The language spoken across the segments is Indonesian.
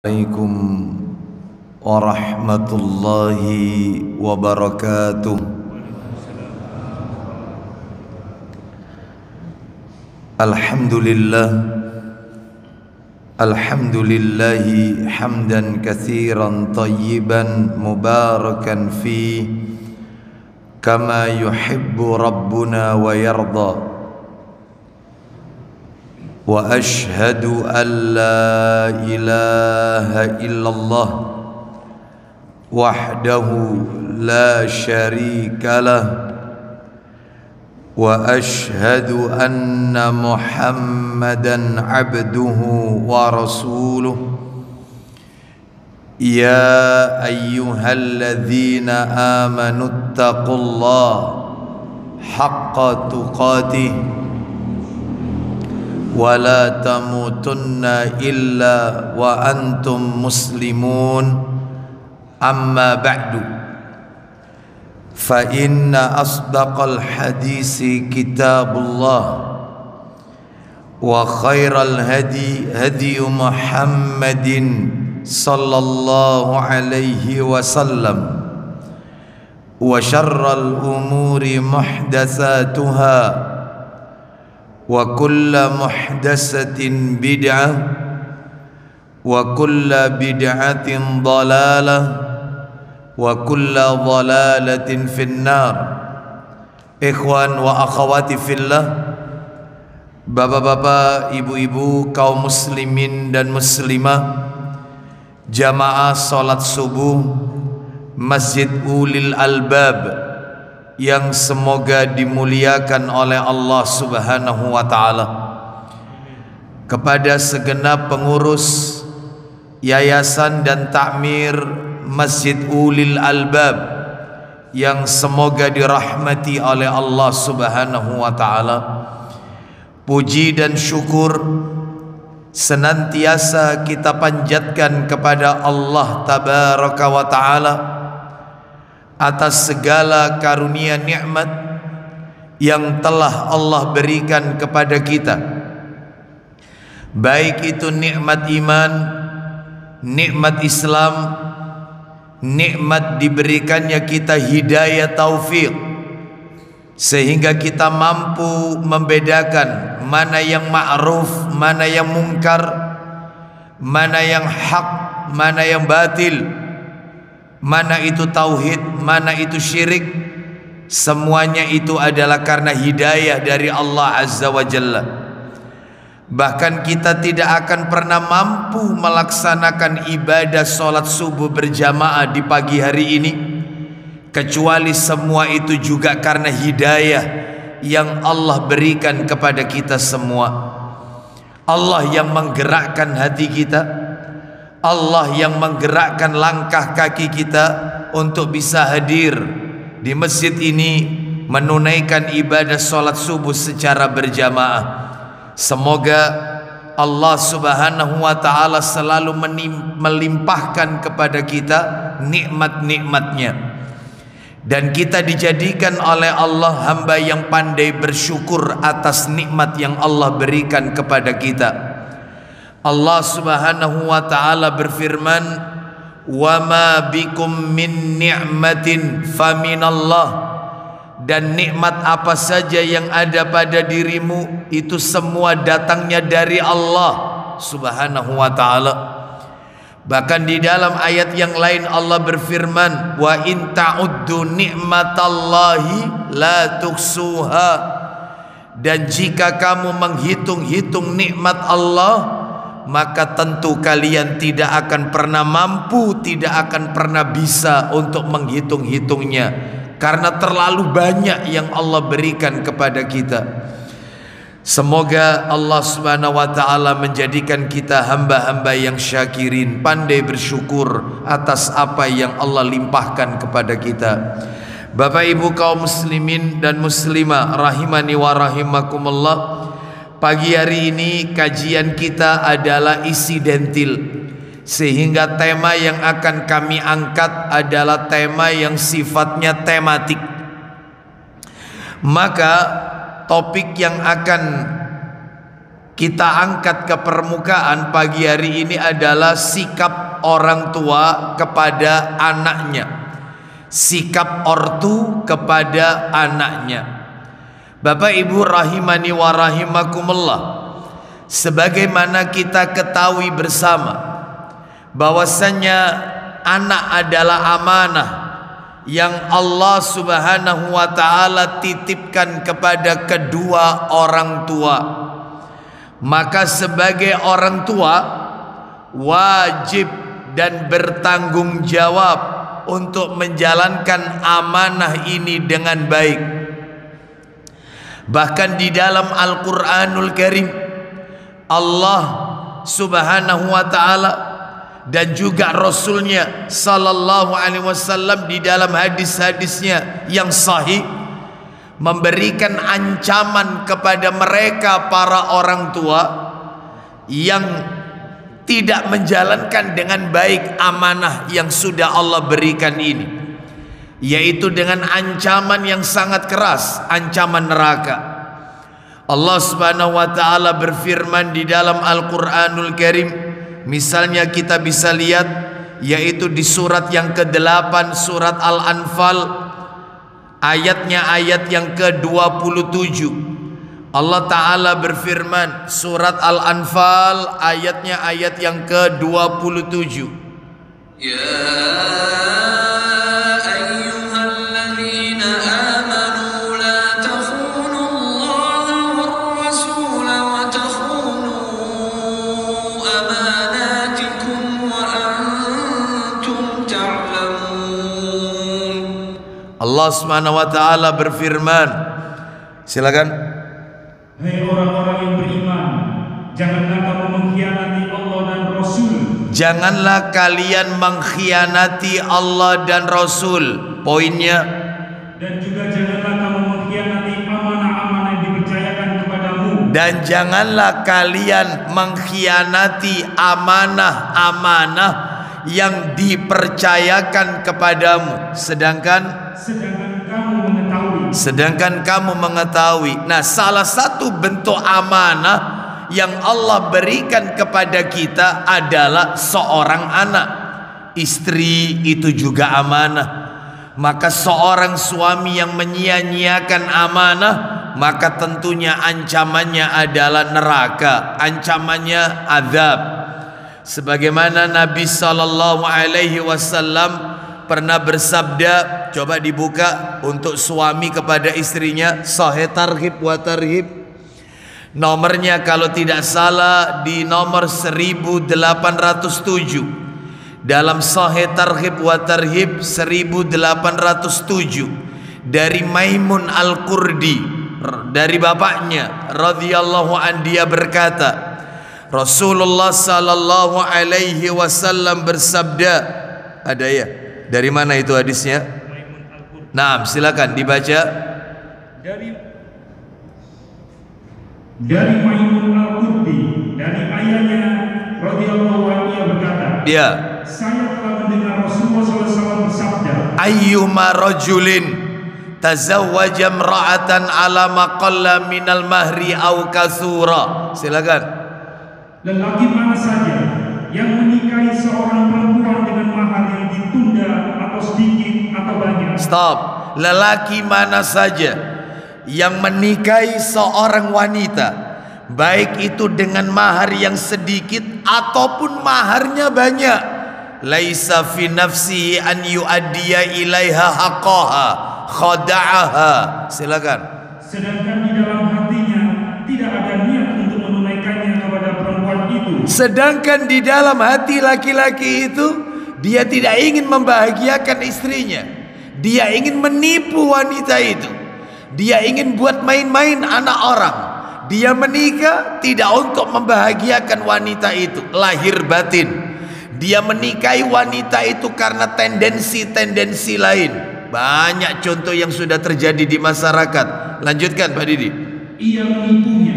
Assalamualaikum warahmatullahi wabarakatuh. Alhamdulillahi hamdan katsiran tayyiban mubarakan fi kama yuhibbu rabbuna wa yarda. Wa ashhadu an la ilaha illallah wahdahu la syarika lah wa ashhadu anna Muhammadan abduhu wa rasuluh. Ya ayyuhalladzina amanu taqullaha haqqa tuqatih wa la tamutunna illa wa antum muslimun. Amma ba'du, fa inna asdaqal hadisi kitabullah wa khairal hadi hadi Muhammadin sallallahu alaihi wasallam wa syarral umuri muhdatsatuha wa kulla muhdatsatin bid'ah wa kulla bid'atin dhalalah wa kulla dhalalatin finnar. Ikhwan wa akhawati fillah, bapak-bapak, ibu-ibu, kaum muslimin dan muslimah, jamaah salat subuh Masjid Ulil Albab yang semoga dimuliakan oleh Allah Subhanahu wa ta'ala, kepada segenap pengurus yayasan dan takmir Masjid Ulil Albab yang semoga dirahmati oleh Allah Subhanahu wa ta'ala. Puji dan syukur senantiasa kita panjatkan kepada Allah Tabaraka wa ta'ala atas segala karunia nikmat yang telah Allah berikan kepada kita, baik itu nikmat iman, nikmat Islam, nikmat diberikannya kita hidayah taufik, sehingga kita mampu membedakan mana yang ma'ruf, mana yang mungkar, mana yang hak, mana yang batil, mana itu tauhid, mana itu syirik. Semuanya itu adalah karena hidayah dari Allah Azza wa Jalla. Bahkan kita tidak akan pernah mampu melaksanakan ibadah solat subuh berjamaah di pagi hari ini kecuali semua itu juga karena hidayah yang Allah berikan kepada kita semua. Allah yang menggerakkan hati kita, Allah yang menggerakkan langkah kaki kita untuk bisa hadir di masjid ini menunaikan ibadah solat subuh secara berjamaah. Semoga Allah Subhanahu wa ta'ala selalu melimpahkan kepada kita nikmat-nikmatnya, dan kita dijadikan oleh Allah hamba yang pandai bersyukur atas nikmat yang Allah berikan kepada kita. Allah Subhanahu wa ta'ala berfirman, "Wa ma bikum min ni'matin faminallah." Dan nikmat apa saja yang ada pada dirimu itu semua datangnya dari Allah Subhanahu wa ta'ala. Bahkan di dalam ayat yang lain Allah berfirman, "Wa in ta'uddu ni'matallahi la tuksuha." Dan jika kamu menghitung-hitung nikmat Allah, maka tentu kalian tidak akan pernah mampu, tidak akan pernah bisa untuk menghitung-hitungnya, karena terlalu banyak yang Allah berikan kepada kita. Semoga Allah Subhanahu wa ta'ala menjadikan kita hamba-hamba yang syakirin, pandai bersyukur atas apa yang Allah limpahkan kepada kita. Bapak ibu kaum muslimin dan muslimah rahimani wa rahimakumullah, pagi hari ini kajian kita adalah insidentil, sehingga tema yang akan kami angkat adalah tema yang sifatnya tematik. Maka topik yang akan kita angkat ke permukaan pagi hari ini adalah sikap orang tua kepada anaknya, sikap ortu kepada anaknya. Bapak Ibu rahimani wa rahimakumullah, sebagaimana kita ketahui bersama bahwasannya anak adalah amanah yang Allah Subhanahu wa ta'ala titipkan kepada kedua orang tua. Maka sebagai orang tua wajib dan bertanggung jawab untuk menjalankan amanah ini dengan baik. Bahkan di dalam Al-Quranul Karim, Allah Subhanahu wa ta'ala dan juga Rasulnya Sallallahu Alaihi Wasallam di dalam hadis-hadisnya yang sahih memberikan ancaman kepada mereka para orang tua yang tidak menjalankan dengan baik amanah yang sudah Allah berikan ini, yaitu dengan ancaman yang sangat keras, ancaman neraka. Allah Subhanahu wa ta'ala berfirman di dalam Al-Quranul Karim, misalnya kita bisa lihat, yaitu di surat yang ke-8 surat Al-Anfal, ayatnya ayat yang ke-27. Allah Ta'ala berfirman, surat Al-Anfal ayatnya ayat yang ke-27. Ya ayyuhalladzina amanu la takhunu Allah war rasul wa takhunu amanatikum wa antum ta'lamun. Allah Subhanahu wa ta'ala berfirman, silakan. Hai orang-orang yang beriman, janganlah kamu mengkhianati Allah dan Rasul. Janganlah kalian mengkhianati Allah dan Rasul. Poinnya. Dan juga janganlah kamu mengkhianati amanah-amanah yang dipercayakan kepadamu. Dan janganlah kalian mengkhianati amanah-amanah yang dipercayakan kepadamu. Sedangkan kamu mengetahui. Nah, salah satu bentuk amanah yang Allah berikan kepada kita adalah seorang anak. Istri itu juga amanah. Maka seorang suami yang menyia-nyiakan amanah, maka tentunya ancamannya adalah neraka, ancamannya azab. Sebagaimana Nabi Sallallahu Alaihi Wasallam pernah bersabda, coba dibuka untuk suami kepada istrinya, Sahih Targhib wa Tarhib, nomornya kalau tidak salah di nomor 1807. Dalam Sahih Targhib wa Tarhib 1807, dari Maimun Al-Qurdi, dari bapaknya radhiyallahu an, dia berkata, Rasulullah sallallahu alaihi wasallam bersabda, ada ya? Dari mana itu hadisnya? Nah, silakan dibaca. Dari Maimun Al-Qurdi, dari ayahnya radhiyallahu anhu, ia berkata, ya, saya telah mendengar Rasulullah SAW bersabda, ayyuma rajulin tazawwaja imra'atan ala ma qalla minal mahri aw katsura. Silakan. Lelaki mana saja yang menikahi seorang perempuan dengan mahar yang ditunda atau sedikit atau banyak. Stop. Lelaki mana saja yang menikahi seorang wanita, baik itu dengan mahar yang sedikit ataupun maharnya banyak, laisa fi nafsihi an yu'addiya ilaiha haqqaha khada'aha. Silakan. Sedangkan di dalam hatinya tidak ada niat untuk menunaikannya kepada perempuan itu. Sedangkan di dalam hati laki-laki itu, dia tidak ingin membahagiakan istrinya. Dia ingin menipu wanita itu. Dia ingin buat main-main anak orang. Dia menikah tidak untuk membahagiakan wanita itu, lahir batin. Dia menikahi wanita itu karena tendensi-tendensi lain. Banyak contoh yang sudah terjadi di masyarakat. Lanjutkan Pak Didi.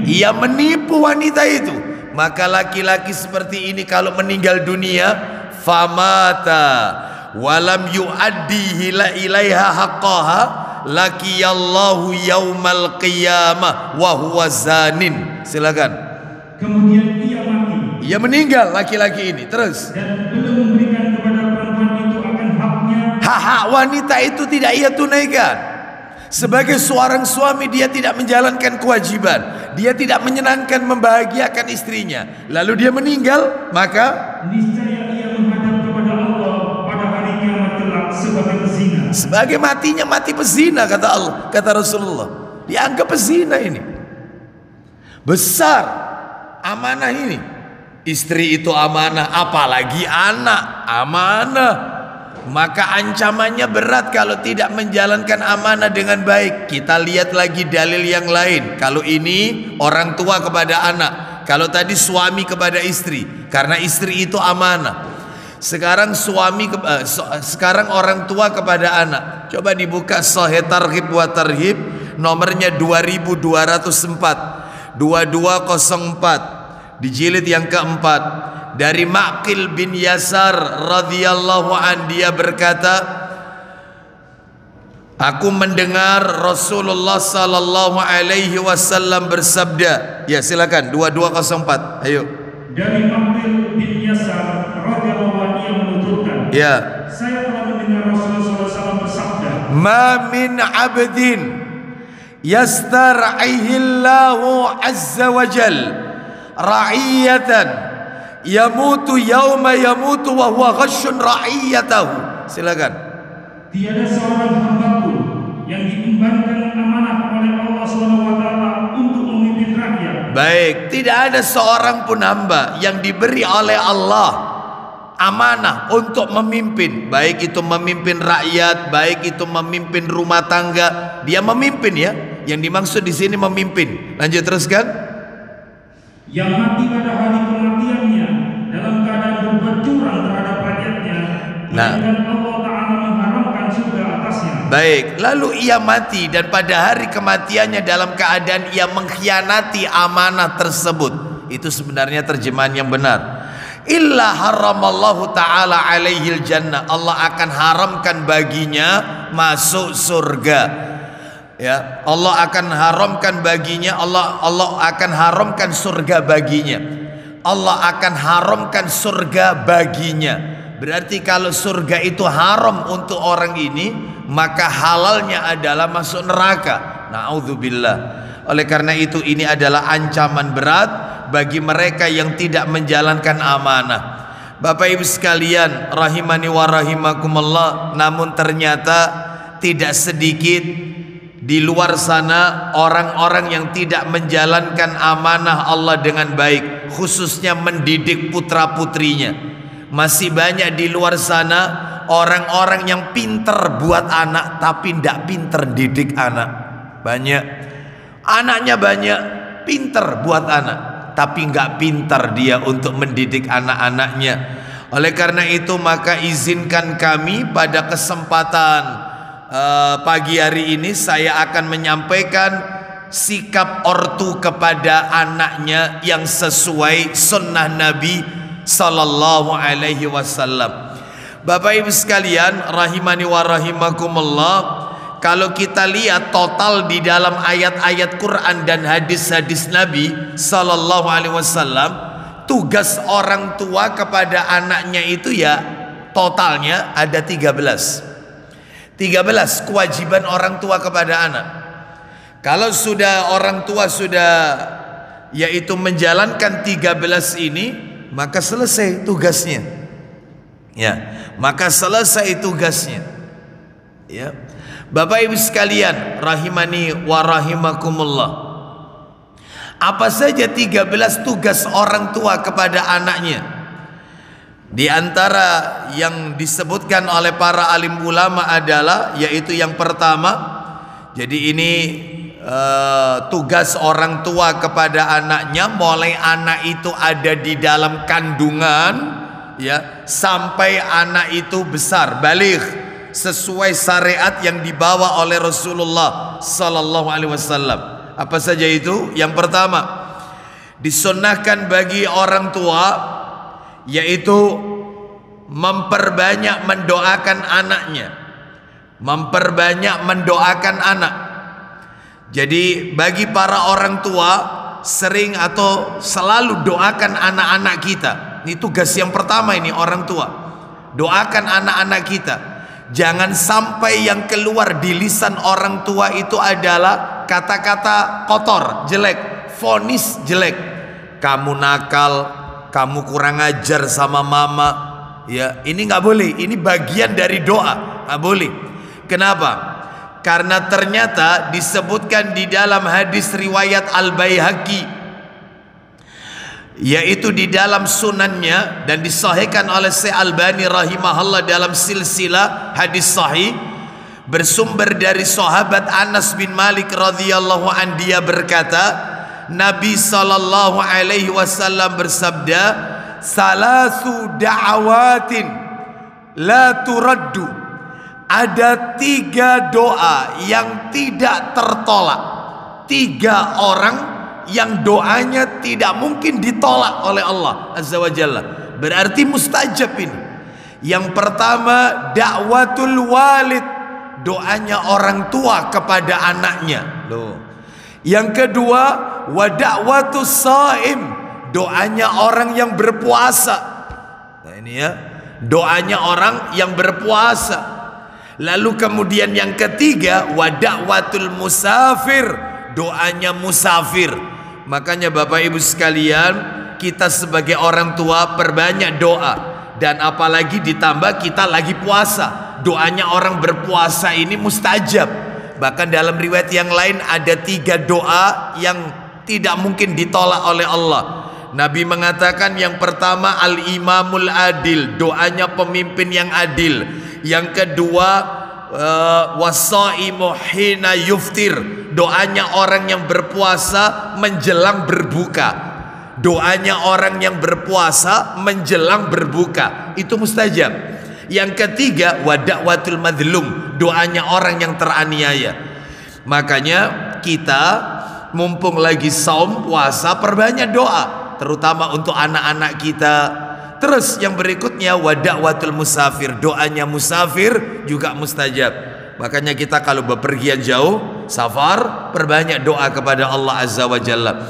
Ia menipu wanita itu. Maka laki-laki seperti ini kalau meninggal dunia, famata walam yu'addihi la ilaiha haqqaha laqiyallahu yaumal qiyamah wa huwa zanin. Silakan. Kemudian ia mati. Ia meninggal laki-laki ini. Terus. Dan belum memberikan kepada perempuan itu akan haknya. Hak wanita itu tidak ia tunaikan. Sebagai seorang suami dia tidak menjalankan kewajiban. Dia tidak menyenangkan, membahagiakan istrinya. Lalu dia meninggal, maka niscaya ia menghadap kepada Allah pada hari kiamat kelak sebagai pezina. Sebagai matinya mati pezina, kata Allah, kata Rasulullah. Dianggap pezina ini. Besar amanah ini. Istri itu amanah, apalagi anak amanah. Maka ancamannya berat kalau tidak menjalankan amanah dengan baik. Kita lihat lagi dalil yang lain. Kalau ini orang tua kepada anak, kalau tadi suami kepada istri, karena istri itu amanah. Sekarang sekarang orang tua kepada anak. Coba dibuka Sahih Targhib wa Tarhib, nomornya 2204, 2204, di jilid yang keempat. Dari Ma'qil bin Yasar radhiyallahu an, dia berkata, aku mendengar Rasulullah sallallahu alaihi wasallam bersabda. Ya, silakan 2204. Ayo. Dari Ma'qil bin Yasar radhiyallahu an, ia menuturkan, ya, saya telah mendengar Rasulullah SAW bersabda, ma min 'abdin yastar'ihi Allahu azza wa jal ra'iyatan yamutu yauma yamutu wa huwa ghashun ra'iyatahu. Silakan. Tiada seorang hamba pun yang diembankan amanah oleh Allah SWT untuk memimpin rakyat. Baik, tidak ada seorang pun hamba yang diberi oleh Allah amanah untuk memimpin, baik itu memimpin rakyat, baik itu memimpin rumah tangga. Dia memimpin, ya. Yang dimaksud di sini memimpin. Lanjut teruskan. Yang mati pada hari kematiannya dalam keadaan berbuat curang terhadap rakyatnya, dan Allah Ta'ala mengharamkan surga atasnya. Baik, lalu ia mati dan pada hari kematiannya dalam keadaan ia mengkhianati amanah tersebut. Itu sebenarnya terjemahan yang benar. Illa haramallahu ta'ala alaihil jannah, Allah akan haramkan baginya masuk surga. Ya, Allah akan haramkan baginya, Allah akan haramkan surga baginya. Allah akan haramkan surga baginya. Berarti kalau surga itu haram untuk orang ini, maka halalnya adalah masuk neraka. Na'udzubillah. Oleh karena itu ini adalah ancaman berat bagi mereka yang tidak menjalankan amanah. Bapak Ibu sekalian, rahimani wa rahimakumullah, namun ternyata tidak sedikit di luar sana orang-orang yang tidak menjalankan amanah Allah dengan baik, khususnya mendidik putra-putrinya. Masih banyak di luar sana orang-orang yang pinter buat anak tapi tidak pinter didik anak. Banyak. Anaknya banyak, pinter buat anak, tapi nggak pintar dia untuk mendidik anak-anaknya. Oleh karena itu maka izinkan kami pada kesempatan pagi hari ini saya akan menyampaikan sikap ortu kepada anaknya yang sesuai sunnah Nabi sallallahu alaihi wasallam. Bapak Ibu sekalian, rahimani wa rahimakumullah, kalau kita lihat total di dalam ayat-ayat Quran dan hadis-hadis Nabi sallallahu alaihi wasallam, tugas orang tua kepada anaknya itu ya totalnya ada 13 kewajiban orang tua kepada anak. Kalau sudah orang tua sudah yaitu menjalankan 13 ini, maka selesai tugasnya. Ya, maka selesai tugasnya. Ya. Bapak Ibu sekalian, rahimani wa rahimakumullah. Apa saja 13 tugas orang tua kepada anaknya? Di antara yang disebutkan oleh para alim ulama adalah, yaitu yang pertama, jadi ini tugas orang tua kepada anaknya mulai anak itu ada di dalam kandungan, ya, sampai anak itu besar, baligh, sesuai syariat yang dibawa oleh Rasulullah sallallahu alaihi wasallam. Apa saja itu? Yang pertama, disunnahkan bagi orang tua yaitu memperbanyak mendoakan anaknya, memperbanyak mendoakan anak. Jadi bagi para orang tua sering atau selalu doakan anak-anak kita. Ini tugas yang pertama ini orang tua. Doakan anak-anak kita. Jangan sampai yang keluar di lisan orang tua itu adalah kata-kata kotor, jelek, vonis jelek. Kamu nakal, kamu kurang ajar sama mama. Ya, ini nggak boleh. Ini bagian dari doa, nggak boleh. Kenapa? Karena ternyata disebutkan di dalam hadis riwayat Al-Baihaqi, yaitu di dalam sunannya, dan disahihkan oleh Syekh Albani rahimahullah dalam silsilah hadis sahih, bersumber dari sahabat Anas bin Malik radhiyallahu an, dia berkata, Nabi sallallahu alaihi wasallam bersabda, salasu da'awatin la turaddu. Ada 3 doa yang tidak tertolak. 3 orang yang doanya tidak mungkin ditolak oleh Allah Azza wa Jalla. Berarti mustajab ini. Yang pertama, da'watul walid, doanya orang tua kepada anaknya. Loh. Yang kedua, wa da'watus shaim, doanya orang yang berpuasa. Nah ini ya, doanya orang yang berpuasa. Lalu kemudian yang ketiga, wa da'watul musafir, doanya musafir. Makanya Bapak Ibu sekalian, kita sebagai orang tua perbanyak doa. Dan apalagi ditambah kita lagi puasa, doanya orang berpuasa ini mustajab. Bahkan dalam riwayat yang lain ada 3 doa yang tidak mungkin ditolak oleh Allah. Nabi mengatakan yang pertama al-imamul adil, doanya pemimpin yang adil. Yang kedua wasaimu hina yuftir, doanya orang yang berpuasa menjelang berbuka. Doanya orang yang berpuasa menjelang berbuka itu mustajab. Yang ketiga wa da'watul madlum, doanya orang yang teraniaya. Makanya kita mumpung lagi saum puasa perbanyak doa, terutama untuk anak-anak kita. Terus yang berikutnya wa da'watul musafir, doanya musafir juga mustajab. Makanya kita kalau bepergian jauh, safar, perbanyak doa kepada Allah Azza wa Jalla.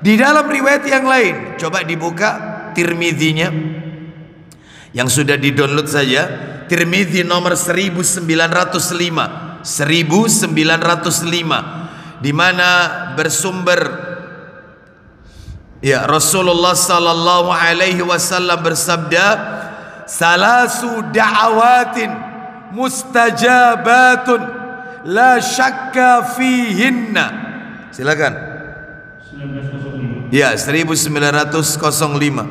Di dalam riwayat yang lain, coba dibuka Tirmidzi-nya yang sudah di-download saja, Tirmidzi nomor 1905 di mana bersumber ya Rasulullah sallallahu alaihi wasallam bersabda, salasu da'awatin mustajabatun la syakka fihinna. Silakan. 1905. Ya, 1905.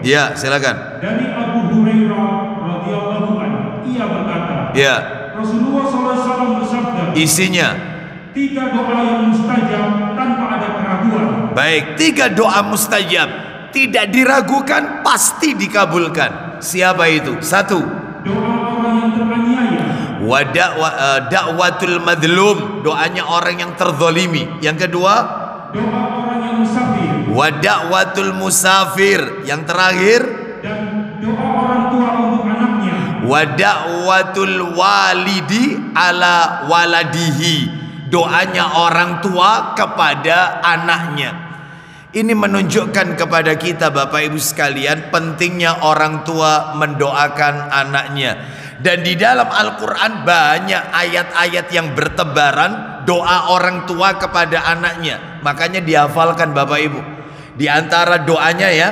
Ya, silakan. Dari Abu Hurairah radhiyallahu anhu, ia berkata, ya, Rasulullah SAW bersabda, isinya 3 doa yang mustajab tanpa ada keraguan. Baik, 3 doa mustajab, tidak diragukan, pasti dikabulkan. Siapa itu? 1, doa orang yang teraniaya. Wa da'watul madlum, doanya orang yang terzalimi. Yang kedua, doa orang yang musafir. Wa da'watul musafir. Yang terakhir, dan doa orang tua untuk anaknya. Wa da'watul walidi ala waladihi, doanya orang tua kepada anaknya. Ini menunjukkan kepada kita Bapak Ibu sekalian pentingnya orang tua mendoakan anaknya. Dan di dalam Al-Quran banyak ayat-ayat yang bertebaran doa orang tua kepada anaknya. Makanya dihafalkan Bapak Ibu. Di antara doanya ya,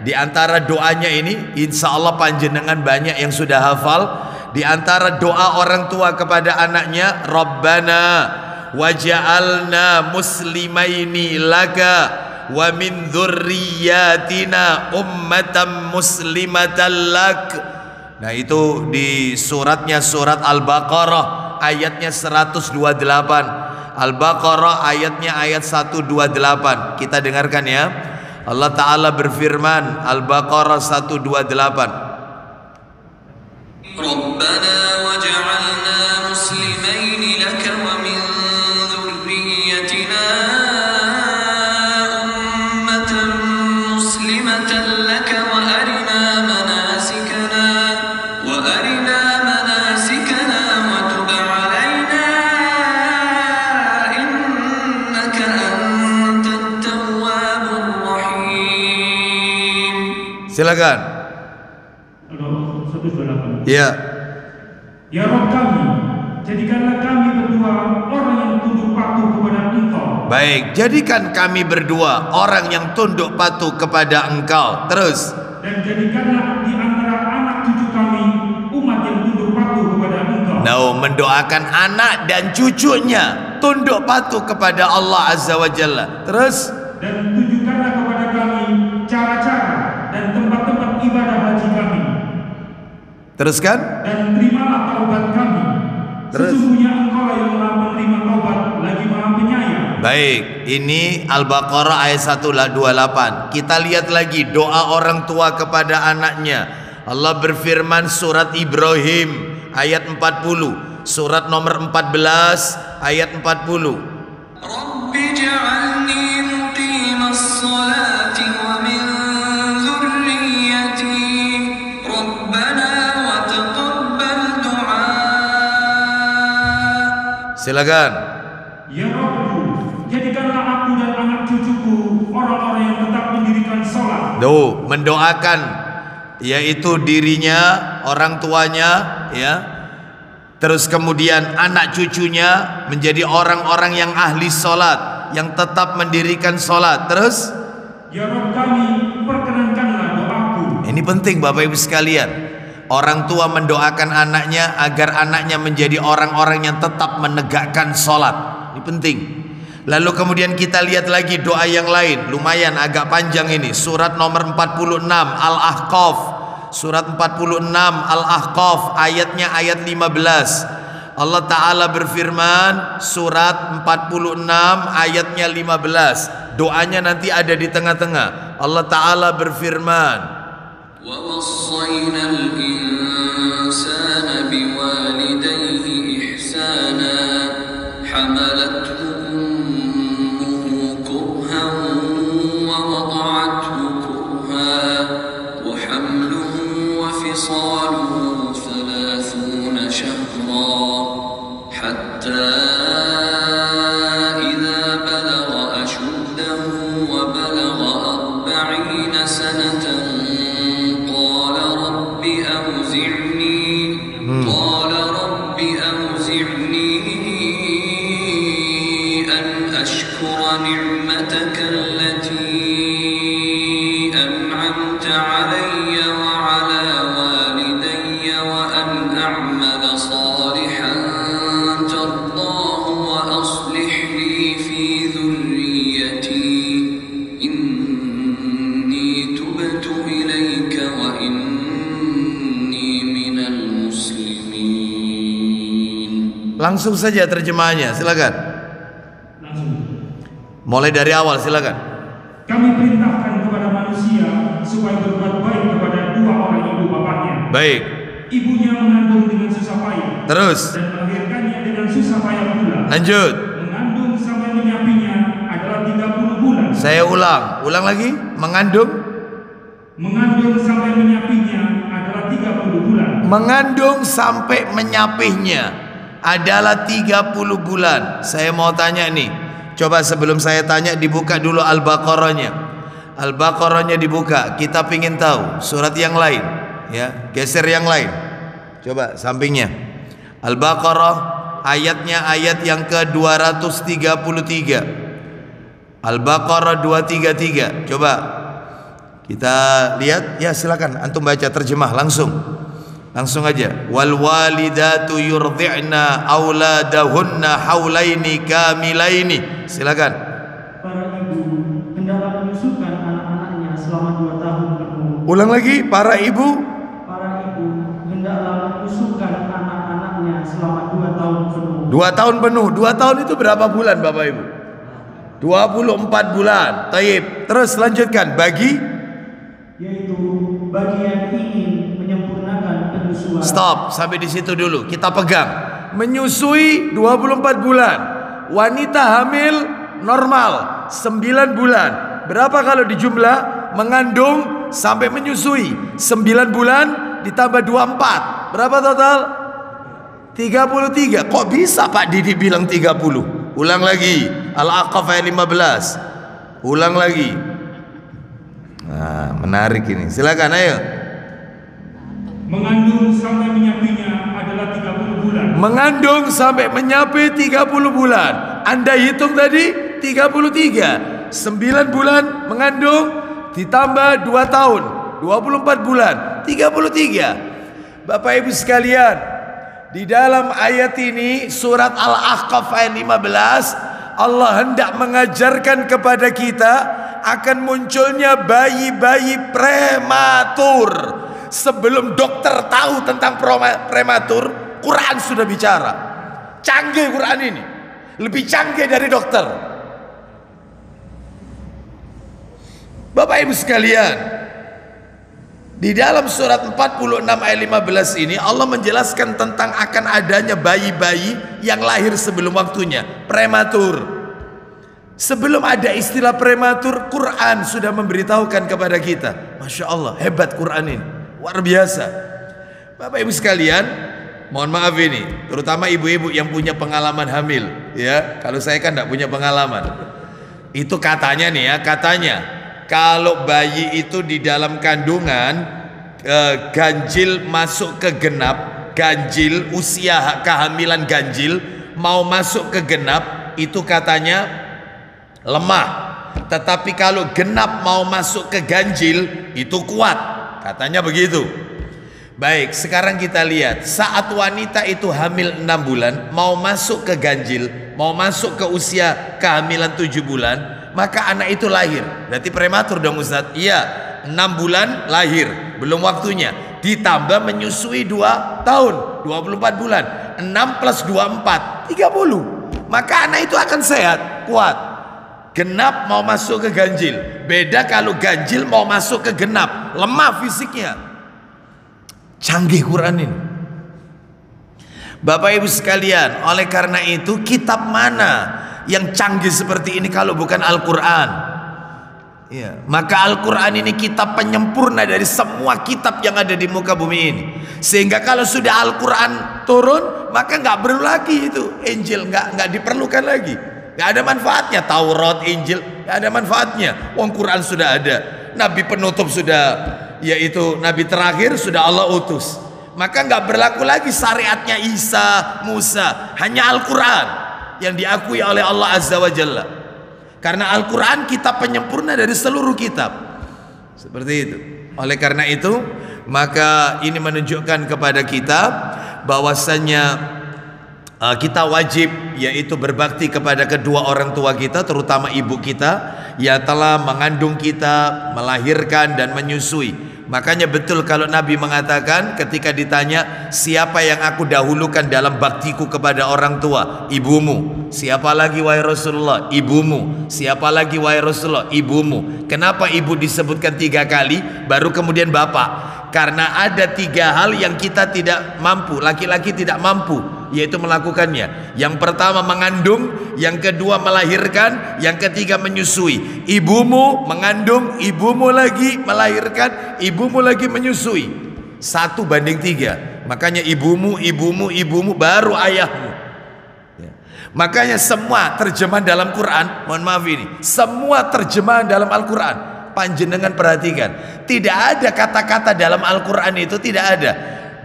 di antara doanya ini insya Allah panjenengan banyak yang sudah hafal. Di antara doa orang tua kepada anaknya, Rabbana waj'alna muslimaini laka wa min dzurriyyatina ummatan muslimatan lak. Nah itu di suratnya surat Al-Baqarah ayatnya 128. Al-Baqarah ayatnya ayat 128. Kita dengarkan ya. Allah Ta'ala berfirman, Al-Baqarah 128. Rabbana waj'alna muslimaini laka wa min dzurriyyatina ummatan muslimatan laka wa arina manasikana wa tub 'alaina innaka Silakan. Halo, 128. Ya. Ya Rabb kami, jadikanlah kami berdua orang yang tunduk patuh kepada Engkau. Baik, jadikan kami berdua orang yang tunduk patuh kepada Engkau. Terus. Dan jadikanlah di antara anak cucu kami umat yang tunduk patuh kepada Engkau. Nah, mendoakan anak dan cucunya tunduk patuh kepada Allah Azza wa Jalla. Terus. Dan tunjukkanlah kepada kami cara-cara dan tempat-tempat ibadah haji kami. Teruskan. Dan terimalah taubat kami. Terus. Sesungguhnya Engkau yang Maha penerima taubat lagi Maha penyayang. Baik, ini Al-Baqarah ayat 128. Kita lihat lagi doa orang tua kepada anaknya. Allah berfirman surat Ibrahim ayat 40, surat nomor 14 ayat 40. Rabbi ja'alni muqimas salati wa min dhurriyyati Rabbana wa taqabbal du'a. Silakan. Ya Rabbu, jadikanlah aku dan anak cucuku orang-orang yang tetap mendirikan sholat. Mendoakan yaitu dirinya, orang tuanya, ya. Terus kemudian anak cucunya menjadi orang-orang yang ahli sholat, yang tetap mendirikan sholat. Terus, ya Rabb kami, perkenankanlah doaku. ini penting Bapak Ibu sekalian. Orang tua mendoakan anaknya agar anaknya menjadi orang-orang yang tetap menegakkan sholat. Ini penting. Lalu kemudian kita lihat lagi doa yang lain. Lumayan agak panjang ini. Surat nomor 46 Al-Ahqaf. Surat 46 Al-Ahqaf ayatnya ayat 15. Allah Ta'ala berfirman surat 46 ayatnya 15. Doanya nanti ada di tengah-tengah. Allah Ta'ala berfirman, Wa wassayna al-insana biwalidayhi ihsana hamalathu ummuhu kurhan wa wada'athu kurhan wa hamluhu wa fisaluhu 30 shahran hatta idza balagha ashuddahu wa balagha 40 sanatan قال رب أوزعني أن أشكر نعمتك التي أنعمت علي وعلى والدي وأن أعمل صالحا ترضاه وأصلح لي في ذريتي إني تبت إليك Langsung saja terjemahannya, silakan. Langsung. Mulai dari awal, silakan. Kami perintahkan kepada manusia supaya berbuat baik kepada dua orang ibu bapaknya. Baik. Ibunya mengandung dengan susah payah. Terus. Dan melahirkannya dengan susah payah pula. Lanjut. Mengandung sampai menyapinya adalah 30 bulan. Saya ulang lagi. Mengandung sampai menyapinya adalah 30 bulan. Mengandung sampai menyapihnya adalah 30 bulan. Saya mau tanya nih. Coba sebelum saya tanya dibuka dulu Al-Baqarahnya. Al-Baqarahnya dibuka. Kita pingin tahu surat yang lain, ya. Geser yang lain. Coba sampingnya. Al-Baqarah ayatnya ayat yang ke-233. Al-Baqarah 233. Coba kita lihat, ya silakan antum baca terjemah langsung aja. Wal walidatu yurdi'na auladahunna haulaini kamilaini. Silakan. Para ibu hendaklah menyusukan anak-anaknya selama 2 tahun penuh. Ulang lagi, para ibu hendaklah menyusukan anak-anaknya selama 2 tahun penuh. 2 tahun penuh. 2 tahun itu berapa bulan Bapak Ibu? 24 bulan. Taib. Terus lanjutkan. Yaitu bagi yang ingin menyempurnakan penyusuan. Stop, sampai di situ dulu. Kita pegang. Menyusui 24 bulan. Wanita hamil normal 9 bulan. Berapa kalau dijumlah? Mengandung sampai menyusui 9 bulan ditambah 24. Berapa total? 33. Kok bisa Pak Didi bilang 30? Ulang lagi. Al-Aqaf ayat 15. Ulang lagi. Nah, menarik ini. Silakan, ayo. Mengandung sampai menyapainya adalah 30 bulan. Mengandung sampai menyapai 30 bulan. Anda hitung tadi 33. 9 bulan mengandung ditambah 2 tahun, 24 bulan, 33. Bapak Ibu sekalian, di dalam ayat ini surat Al-Ahqaf ayat 15, Allah hendak mengajarkan kepada kita akan munculnya bayi-bayi prematur. Sebelum dokter tahu tentang prematur, Quran sudah bicara. Canggih Quran ini, lebih canggih dari dokter. Bapak Ibu sekalian, di dalam surat 46 ayat 15 ini Allah menjelaskan tentang akan adanya bayi-bayi yang lahir sebelum waktunya, prematur. Sebelum ada istilah prematur, Quran sudah memberitahukan kepada kita. Masya Allah, hebat Quran ini, luar biasa. Bapak Ibu sekalian, mohon maaf ini, terutama ibu-ibu yang punya pengalaman hamil, ya. Kalau saya kan tidak punya pengalaman. Itu katanya nih ya, katanya kalau bayi itu di dalam kandungan ganjil masuk ke genap, ganjil usia kehamilan ganjil mau masuk ke genap, itu katanya lemah. Tetapi kalau genap mau masuk ke ganjil itu kuat, katanya begitu. Baik, sekarang kita lihat saat wanita itu hamil 6 bulan mau masuk ke ganjil, mau masuk ke usia kehamilan 7 bulan, maka anak itu lahir. Berarti prematur dong Ustaz? Iya, 6 bulan lahir, belum waktunya. Ditambah menyusui 2 tahun, 24 bulan. 6 plus 24, 30. Maka anak itu akan sehat, kuat. Genap mau masuk ke ganjil. Beda kalau ganjil mau masuk ke genap, lemah fisiknya. Canggih Quran ini. Bapak Ibu sekalian, oleh karena itu kitab mana yang canggih seperti ini kalau bukan Al-Quran? Ya, maka Al-Quran ini kitab penyempurna dari semua kitab yang ada di muka bumi ini. Sehingga kalau sudah Al-Quran turun, maka nggak perlu lagi itu Injil, nggak diperlukan lagi. Nggak ada manfaatnya Taurat, Injil, nggak ada manfaatnya. Wong Quran sudah ada, Nabi penutup sudah, yaitu Nabi terakhir sudah Allah utus. Maka nggak berlaku lagi syariatnya Isa, Musa, hanya Al-Quran yang diakui oleh Allah Azza wa Jalla. Karena Al-Quran kitab penyempurna dari seluruh kitab. Seperti itu. Oleh karena itu, maka ini menunjukkan kepada kita bahwasannya kita wajib yaitu berbakti kepada kedua orang tua kita, terutama ibu kita yang telah mengandung kita, melahirkan dan menyusui. Makanya betul kalau Nabi mengatakan ketika ditanya siapa yang aku dahulukan dalam baktiku kepada orang tua, ibumu. Siapa lagi wahai Rasulullah? Ibumu. Siapa lagi wahai Rasulullah? Ibumu. Kenapa ibu disebutkan 3 kali baru kemudian bapak? Karena ada 3 hal yang kita tidak mampu, laki-laki tidak mampu, yaitu melakukannya. Yang pertama mengandung, yang kedua melahirkan, yang ketiga menyusui. Ibumu mengandung, ibumu lagi melahirkan, ibumu lagi menyusui. 1:3. Makanya ibumu, ibumu, ibumu baru ayahmu. Ya. Makanya semua terjemahan dalam Quran, mohon maaf ini, semua terjemahan dalam Al-Quran, panjenengan perhatikan, tidak ada kata-kata dalam Al-Quran itu, tidak ada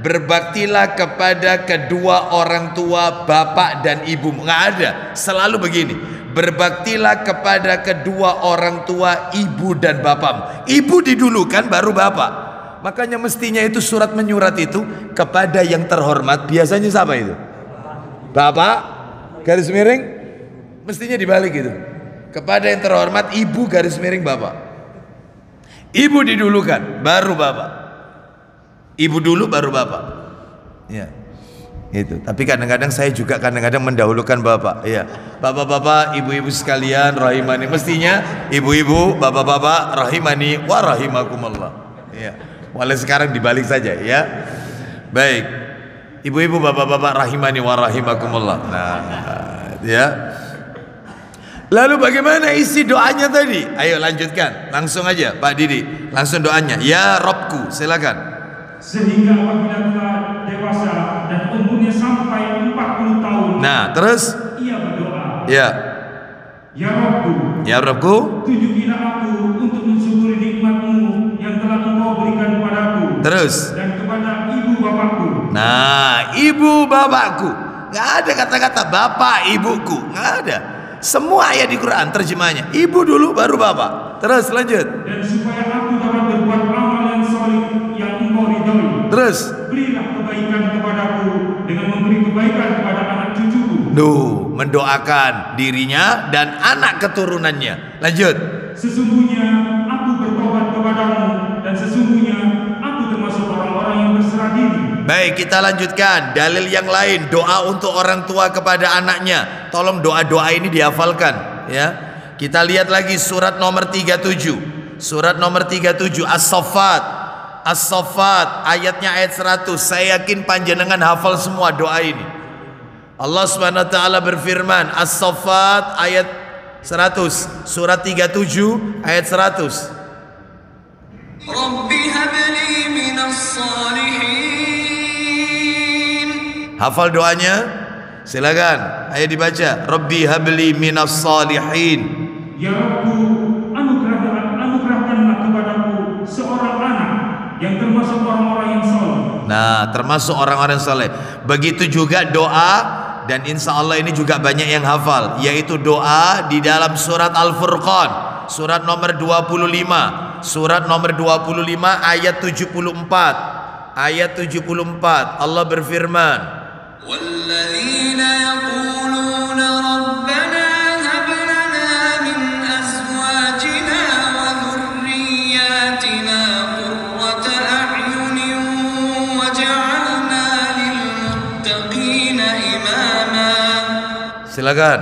berbaktilah kepada kedua orang tua bapak dan ibu, nggak ada. Selalu begini, berbaktilah kepada kedua orang tua ibu dan bapak. Ibu didulukan baru bapak. Makanya mestinya itu surat menyurat itu kepada yang terhormat, biasanya siapa itu? Bapak, garis miring, mestinya dibalik itu, kepada yang terhormat ibu garis miring bapak. Ibu didulukan baru bapak. Ibu dulu baru bapak. Ya. Itu. Tapi kadang-kadang saya juga kadang-kadang mendahulukan bapak. Ya. Bapak-bapak, ibu-ibu sekalian rahimani, mestinya ibu-ibu, bapak-bapak rahimani wa rahimakumullah. Ya. Mulai sekarang dibalik saja ya. Baik. Ibu-ibu, bapak-bapak rahimani wa rahimakumullah. Nah, ya. Lalu bagaimana isi doanya tadi? Ayo lanjutkan, langsung aja Pak Didi, langsung doanya. Ya Robku, silakan. Sehingga apabila telah dewasa dan umurnya sampai 40 tahun, nah terus ia berdoa. Ya. Ya Robku, ya Robku, tunjukilah aku untuk mensyukuri nikmat-Mu yang Terus. Dan kepada ibu bapakku. Nah, ibu bapakku. Nggak ada kata-kata bapak ibuku, nggak ada. Semua ayat di Quran terjemahnya ibu dulu baru bapak. Terus lanjut. Dan supaya aku dapat berbuat amal yang soleh yang engkau ridhoi. Terus. Berilah kebaikan kepadaku dengan memberi kebaikan kepada anak cucuku. Duh, mendoakan dirinya dan anak keturunannya. Lanjut. Sesungguhnya aku bertobat kepadamu dan sesungguhnya aku termasuk orang-orang yang berserah diri. Baik, kita lanjutkan dalil yang lain, doa untuk orang tua kepada anaknya. Tolong doa-doa ini dihafalkan ya. Kita lihat lagi surat nomor 37. Surat nomor 37 As-Saffat. As-Saffat ayatnya ayat 100. Saya yakin panjenengan hafal semua doa ini. Allah Subhanahu wa taala berfirman, As-Saffat ayat 100, surat 37 ayat 100. Rabbi habli minas salihin. Hafal doanya? Silakan. Ayo dibaca. Rabbi habli minas salihin. Ya Rabbu, anugerahkanlah kepadaku seorang anak yang termasuk orang-orang yang saleh. Nah, termasuk orang-orang saleh. Begitu juga doa, dan insya Allah ini juga banyak yang hafal, yaitu doa di dalam surat Al-Furqan, surat nomor 25. Surat nomor 25 ayat 74. Ayat 74 Allah berfirman, وَالَّذِينَ يَقُولُونَ رَبَّنَا هَبْ لَنَا مِنْ أَزْوَاجِنَا وَذُرِّيَّاتِنَا قُرَّةَ أَعْيُنٍ وَاجْعَلْنَا لِلْمُتَّقِينَ إِمَامًا. silakan.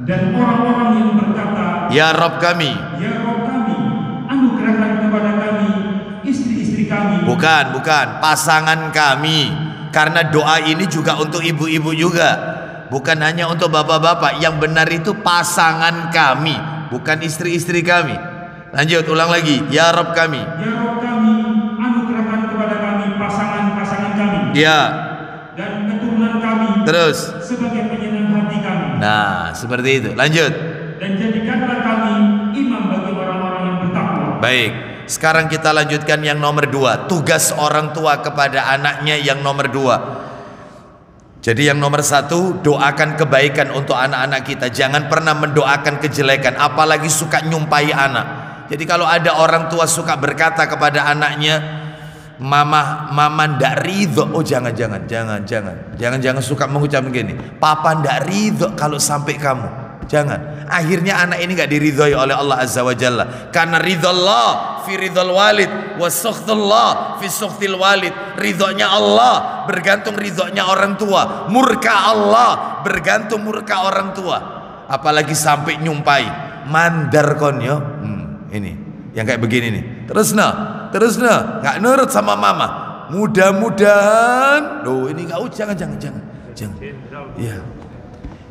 Dan orang-orang yang berkata, Ya Rabb kami. Ya Rabb kami, anugerahkan kepada kami istri-istri kami. Bukan, pasangan kami. Karena doa ini juga untuk ibu-ibu juga, bukan hanya untuk bapak-bapak. Yang benar itu pasangan kami, bukan istri-istri kami. Lanjut, ulang lagi. Ya Rabb kami. Ya Rabb kami, anugerahkan kepada kami pasangan-pasangan kami. Ya. Dan keturunan kami. Terus. Sebagai penyenang hati kami. Nah, seperti itu. Lanjut. Dan jadikanlah kami imam bagi orang-orang yang bertakwa. Baik. Sekarang kita lanjutkan yang nomor 2. Tugas orang tua kepada anaknya yang nomor 2. Jadi yang nomor 1, doakan kebaikan untuk anak-anak kita. Jangan pernah mendoakan kejelekan, apalagi suka nyumpai anak. Jadi kalau ada orang tua suka berkata kepada anaknya, mama ndak ridho. Oh jangan suka mengucapkan gini, papa ndak ridho kalau sampai kamu. Jangan. Akhirnya anak ini gak diridhoi oleh Allah Azza wa Jalla. Karena ridhollah fi ridhol walid wa sukhtullah fi sukhtil walid. Ridhonya Allah bergantung ridhonya orang tua. Murka Allah bergantung murka orang tua. Apalagi sampai nyumpai. Mandar kon yo. Ini yang kayak begini nih. Terus gak nurut sama mama. Mudah-mudahan. Loh ini gak, jangan. Iya.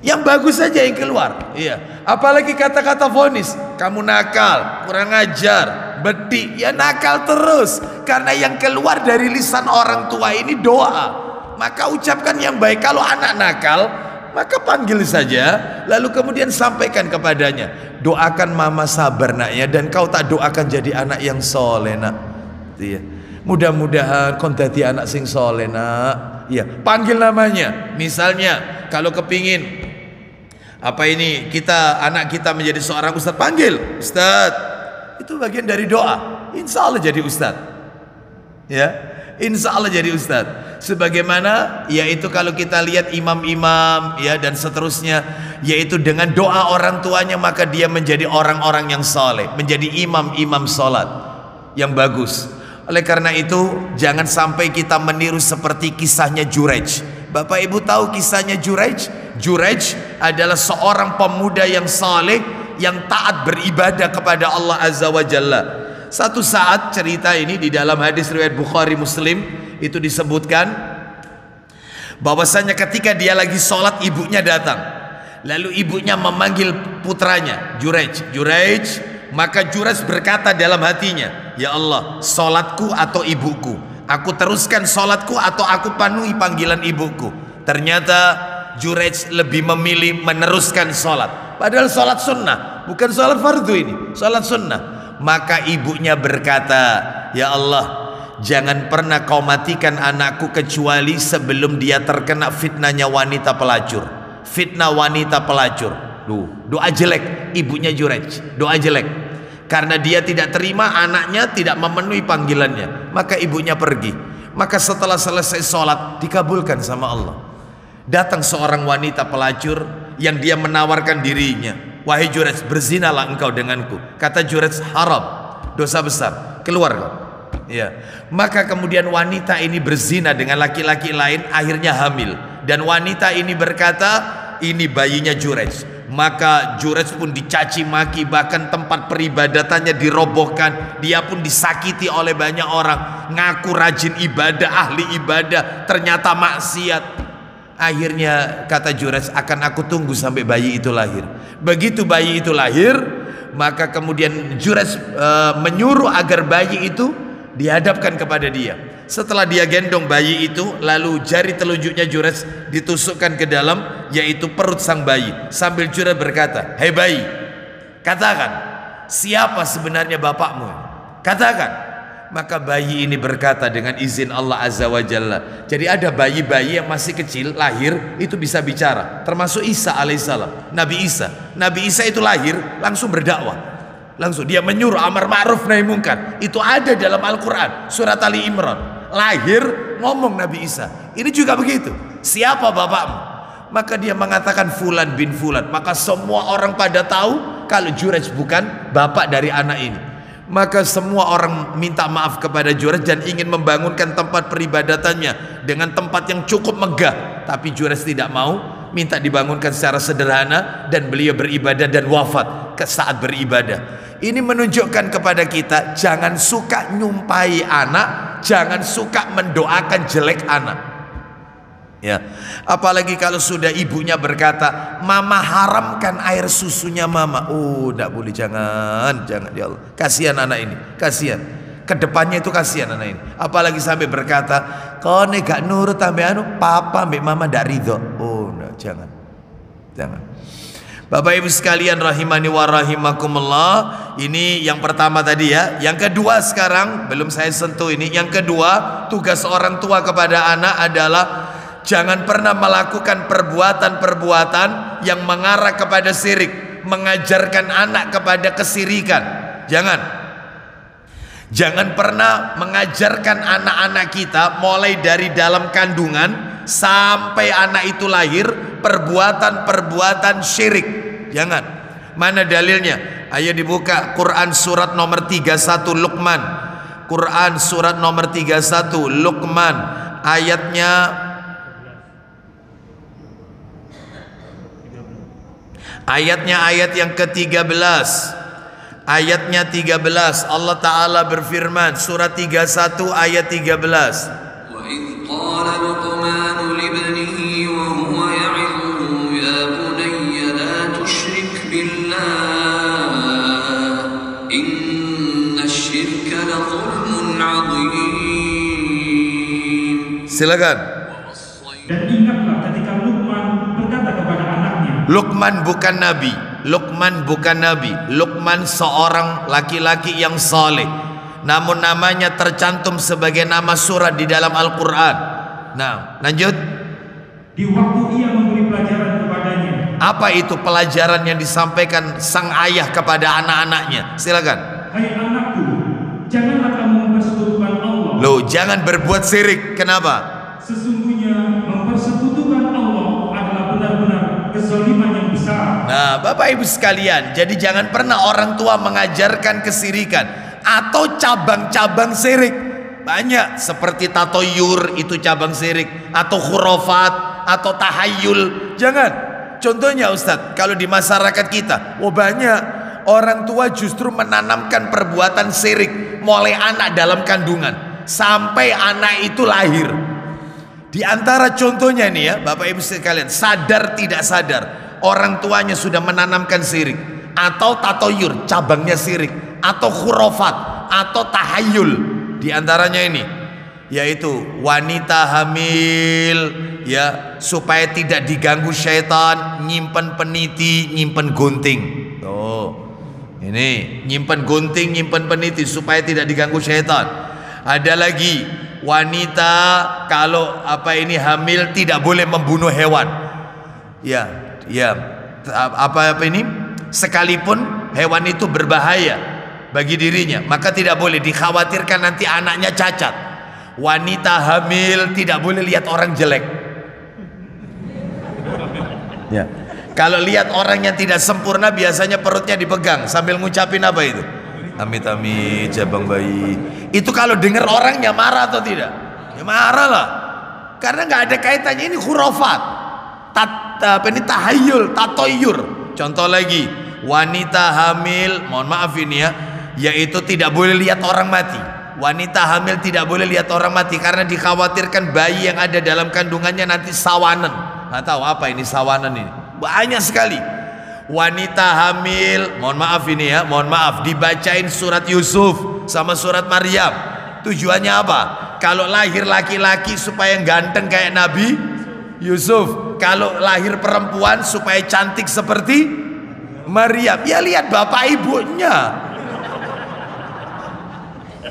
Yang bagus saja yang keluar. Iya. Apalagi kata-kata vonis, kamu nakal, kurang ajar, beti, ya nakal terus. Karena yang keluar dari lisan orang tua ini doa. Maka ucapkan yang baik. Kalau anak nakal, maka panggil saja, lalu kemudian sampaikan kepadanya, doakan mama sabar naknya, dan kau tak doakan jadi anak yang soleh nak. Iya. Mudah-mudahan kau jadi anak sing soleh nak. Iya. Panggil namanya. Misalnya kalau kepingin anak kita menjadi seorang ustadz, panggil ustadz. Itu bagian dari doa. Insya Allah jadi ustadz. Ya, insya Allah jadi ustadz. Sebagaimana yaitu kalau kita lihat imam-imam ya dan seterusnya, yaitu dengan doa orang tuanya maka dia menjadi orang-orang yang soleh, menjadi imam-imam sholat yang bagus. Oleh karena itu jangan sampai kita meniru seperti kisahnya Jurej. Bapak ibu tahu kisahnya Jurej? Jurej adalah seorang pemuda yang saleh, yang taat beribadah kepada Allah Azza wa Jalla. Satu saat, cerita ini di dalam hadis riwayat Bukhari Muslim, itu disebutkan bahwasanya ketika dia lagi sholat, ibunya datang. Lalu ibunya memanggil putranya, Jurej. Maka Jurej berkata dalam hatinya, ya Allah, sholatku atau ibuku? Aku teruskan sholatku atau aku penuhi panggilan ibuku? Ternyata Jurej lebih memilih meneruskan sholat. Padahal sholat sunnah, bukan sholat fardu ini, sholat sunnah. Maka ibunya berkata, ya Allah, jangan pernah kau matikan anakku kecuali sebelum dia terkena fitnahnya wanita pelacur. Fitnah wanita pelacur. Doa jelek ibunya Jurayj, doa jelek. Karena dia tidak terima anaknya tidak memenuhi panggilannya, maka ibunya pergi. Maka setelah selesai sholat dikabulkan sama Allah. Datang seorang wanita pelacur yang dia menawarkan dirinya, wahai Jurayj, berzinalah engkau denganku. Kata Jurayj, haram, dosa besar, keluar kau. Ya. Maka kemudian wanita ini berzina dengan laki-laki lain, akhirnya hamil. Dan wanita ini berkata, ini bayinya Jurayj. Maka Jurayj pun dicaci maki, bahkan tempat peribadatannya dirobohkan. Dia pun disakiti oleh banyak orang. Ngaku rajin ibadah, ahli ibadah, ternyata maksiat. Akhirnya kata Jurayj, akan aku tunggu sampai bayi itu lahir. Begitu bayi itu lahir, maka kemudian Jurayj menyuruh agar bayi itu dihadapkan kepada dia. Setelah dia gendong bayi itu, lalu jari telunjuknya Jurayj ditusukkan ke dalam, yaitu perut sang bayi. Sambil Jurayj berkata, hei bayi, katakan, siapa sebenarnya bapakmu? Katakan. Maka bayi ini berkata dengan izin Allah Azza wa Jalla. Jadi ada bayi-bayi yang masih kecil lahir itu bisa bicara, termasuk Isa alaihissalam. Nabi Isa itu lahir langsung berdakwah, langsung dia menyuruh amar ma'ruf nahi munkar. Itu ada dalam Al-Quran surat Ali Imran. Lahir ngomong Nabi Isa. Ini juga begitu, siapa bapakmu? Maka dia mengatakan Fulan bin Fulan. Maka semua orang pada tahu kalau Jurayj bukan bapak dari anak ini. Maka semua orang minta maaf kepada Jurayj dan ingin membangunkan tempat peribadatannya dengan tempat yang cukup megah. Tapi Jurayj tidak mau, minta dibangunkan secara sederhana, dan beliau beribadah dan wafat saat beribadah. Ini menunjukkan kepada kita, jangan suka nyumpai anak, jangan suka mendoakan jelek anak. Ya, apalagi kalau sudah ibunya berkata, mama haramkan air susunya mama. Oh, tidak boleh, jangan ya Allah. Kasihan anak ini, kasihan. Kedepannya itu kasihan anak ini. Apalagi sampai berkata, kau nih gak nurut sampai papa mbak mama tidak ridho. Oh, enggak, jangan. Bapak Ibu sekalian rahimani wa rahimakumullah. Ini yang pertama tadi ya. Yang kedua sekarang belum saya sentuh ini. Yang kedua, tugas orang tua kepada anak adalah jangan pernah melakukan perbuatan-perbuatan yang mengarah kepada syirik, mengajarkan anak kepada kesirikan. Jangan pernah mengajarkan anak-anak kita mulai dari dalam kandungan sampai anak itu lahir perbuatan-perbuatan syirik. Jangan. Mana dalilnya? Ayo dibuka Quran surat nomor 31 Luqman. Quran surat nomor 31 Luqman, ayatnya ayat yang ke-13. Ayatnya 13, Allah Ta'ala berfirman, surat 31 ayat 13. وَإِذْ قَالَ لُقْمَانُ لِابْنِهِ وَهُوَ يَعِظُهُ يَا بُنَيَّ لَا تُشْرِكْ بِاللَّهِ إِنَّ الشِّرْكَ لَظُلْمٌ عَظِيمٌ. Silakan. Dan ingatlah ketika Luqman berkata kepada anaknya. Luqman bukan nabi. Luqman bukan nabi. Luqman seorang laki-laki yang saleh. Namun namanya tercantum sebagai nama surat di dalam Al-Quran. Nah, lanjut. Di waktu ia memberi pelajaran kepadanya. Apa itu pelajaran yang disampaikan sang ayah kepada anak-anaknya? Silakan. Hai anakku, janganlah kamu mempersekutukan Allah. Loh, jangan berbuat syirik. Kenapa? Sesungguhnya mempersekutukan Allah adalah benar-benar kezaliman yang besar. Nah, Bapak Ibu sekalian, jadi jangan pernah orang tua mengajarkan kesirikan atau cabang-cabang syirik. Banyak seperti tatoyur, itu cabang syirik, atau khurafat, atau tahayul. Jangan. Contohnya Ustadz, kalau di masyarakat kita, banyak orang tua justru menanamkan perbuatan syirik mulai anak dalam kandungan sampai anak itu lahir. Di antara contohnya nih ya, Bapak Ibu sekalian, sadar tidak sadar orang tuanya sudah menanamkan syirik, atau tatoyur, cabangnya syirik, atau khurafat, atau tahayul. Di antaranya ini, yaitu wanita hamil ya, supaya tidak diganggu syaitan, nyimpen peniti, nyimpen gunting. Ini nyimpen gunting, nyimpen peniti supaya tidak diganggu syaitan. Ada lagi, wanita kalau hamil tidak boleh membunuh hewan. Ya, ini sekalipun hewan itu berbahaya bagi dirinya, maka tidak boleh, dikhawatirkan nanti anaknya cacat. Wanita hamil tidak boleh lihat orang jelek. Ya. Kalau lihat orang yang tidak sempurna, biasanya perutnya dipegang sambil ngucapin apa itu? Amit amit jabang bayi. Itu kalau dengar orangnya marah atau tidak? Ya marah lah. Karena nggak ada kaitannya, ini khurafat. Tahayul, tatoyur. Contoh lagi, wanita hamil, mohon maaf ini ya, yaitu tidak boleh lihat orang mati. Wanita hamil tidak boleh lihat orang mati karena dikhawatirkan bayi yang ada dalam kandungannya nanti sawanan. Nggak tahu apa ini sawanan ini. Banyak sekali. Wanita hamil, mohon maaf ini ya, mohon maaf, dibacain surat Yusuf sama surat Maryam. Tujuannya apa? Kalau lahir laki-laki supaya ganteng kayak Nabi Yusuf, kalau lahir perempuan supaya cantik seperti Maryam. Ya lihat bapak ibunya,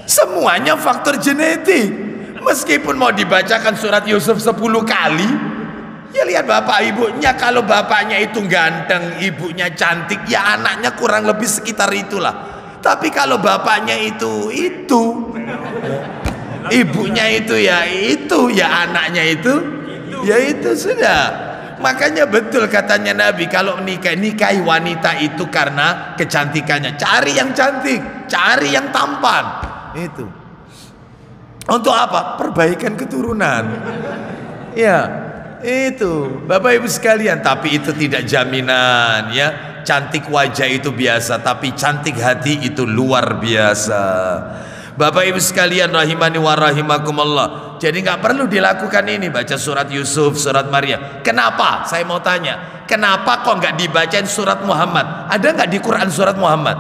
semuanya faktor genetik. Meskipun mau dibacakan surat Yusuf 10 kali, ya lihat bapak ibunya. Kalau bapaknya itu ganteng, ibunya cantik, ya anaknya kurang lebih sekitar itulah. Tapi kalau bapaknya itu ibunya itu, ya anaknya itu, ya itu sudah. Makanya betul katanya Nabi, kalau nikahi wanita itu karena kecantikannya. Cari yang cantik, cari yang tampan. Itu untuk apa? Perbaikan keturunan. Ya, itu Bapak Ibu sekalian. Tapi itu tidak jaminan ya. Cantik wajah itu biasa, tapi cantik hati itu luar biasa. Bapak Ibu sekalian rahimani wa rahimakumullah. Jadi nggak perlu dilakukan ini, baca surat Yusuf, surat Maryam. Kenapa? Saya mau tanya, kenapa kok nggak dibacain surat Muhammad? Ada nggak di Quran surat Muhammad?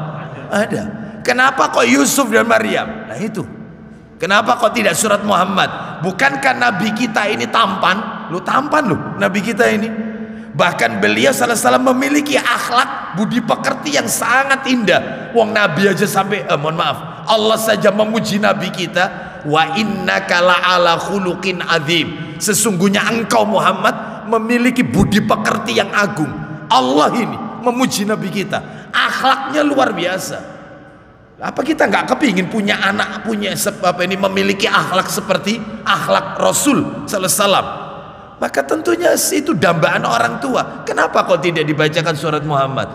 Ada. Kenapa kok Yusuf dan Maryam? Nah itu. Kenapa kok tidak surat Muhammad? Bukankah Nabi kita ini tampan? Lu tampan lu, Nabi kita ini. Bahkan beliau sallallahu alaihi wasallam memiliki akhlak budi pekerti yang sangat indah. Wong Nabi aja sampai mohon maaf, Allah saja memuji Nabi kita, wa innaka la'ala khuluqin azim. Sesungguhnya engkau Muhammad memiliki budi pekerti yang agung. Allah ini memuji Nabi kita, akhlaknya luar biasa. Apa kita nggak kepingin punya anak, memiliki akhlak seperti akhlak Rasul sallallahu alaihi wasallam? Maka tentunya itu dambaan orang tua. Kenapa kok tidak dibacakan surat Muhammad?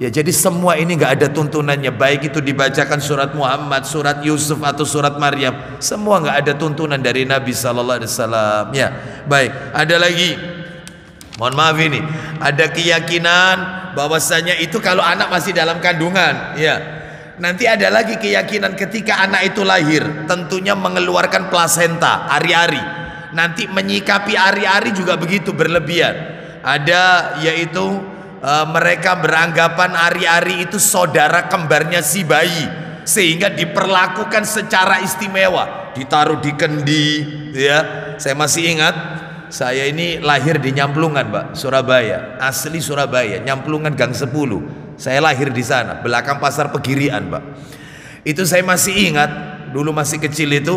Ya jadi semua ini nggak ada tuntunannya. Baik itu dibacakan surat Muhammad, surat Yusuf atau surat Maryam, semua nggak ada tuntunan dari Nabi Sallallahu Alaihi Wasallam. Ya baik. Ada lagi. Mohon maaf ini. Ada keyakinan bahwasanya itu kalau anak masih dalam kandungan. Ya. Nanti ada lagi keyakinan ketika anak itu lahir, tentunya mengeluarkan plasenta ari-ari. Nanti menyikapi ari-ari juga begitu berlebihan. Ada yaitu mereka beranggapan ari-ari itu saudara kembarnya si bayi, sehingga diperlakukan secara istimewa, ditaruh di kendi. Ya, saya masih ingat, saya ini lahir di Nyamplungan, Pak, Surabaya, asli Surabaya, Nyamplungan Gang 10. Saya lahir di sana, belakang Pasar Pegirian, Pak. Itu saya masih ingat, dulu masih kecil itu.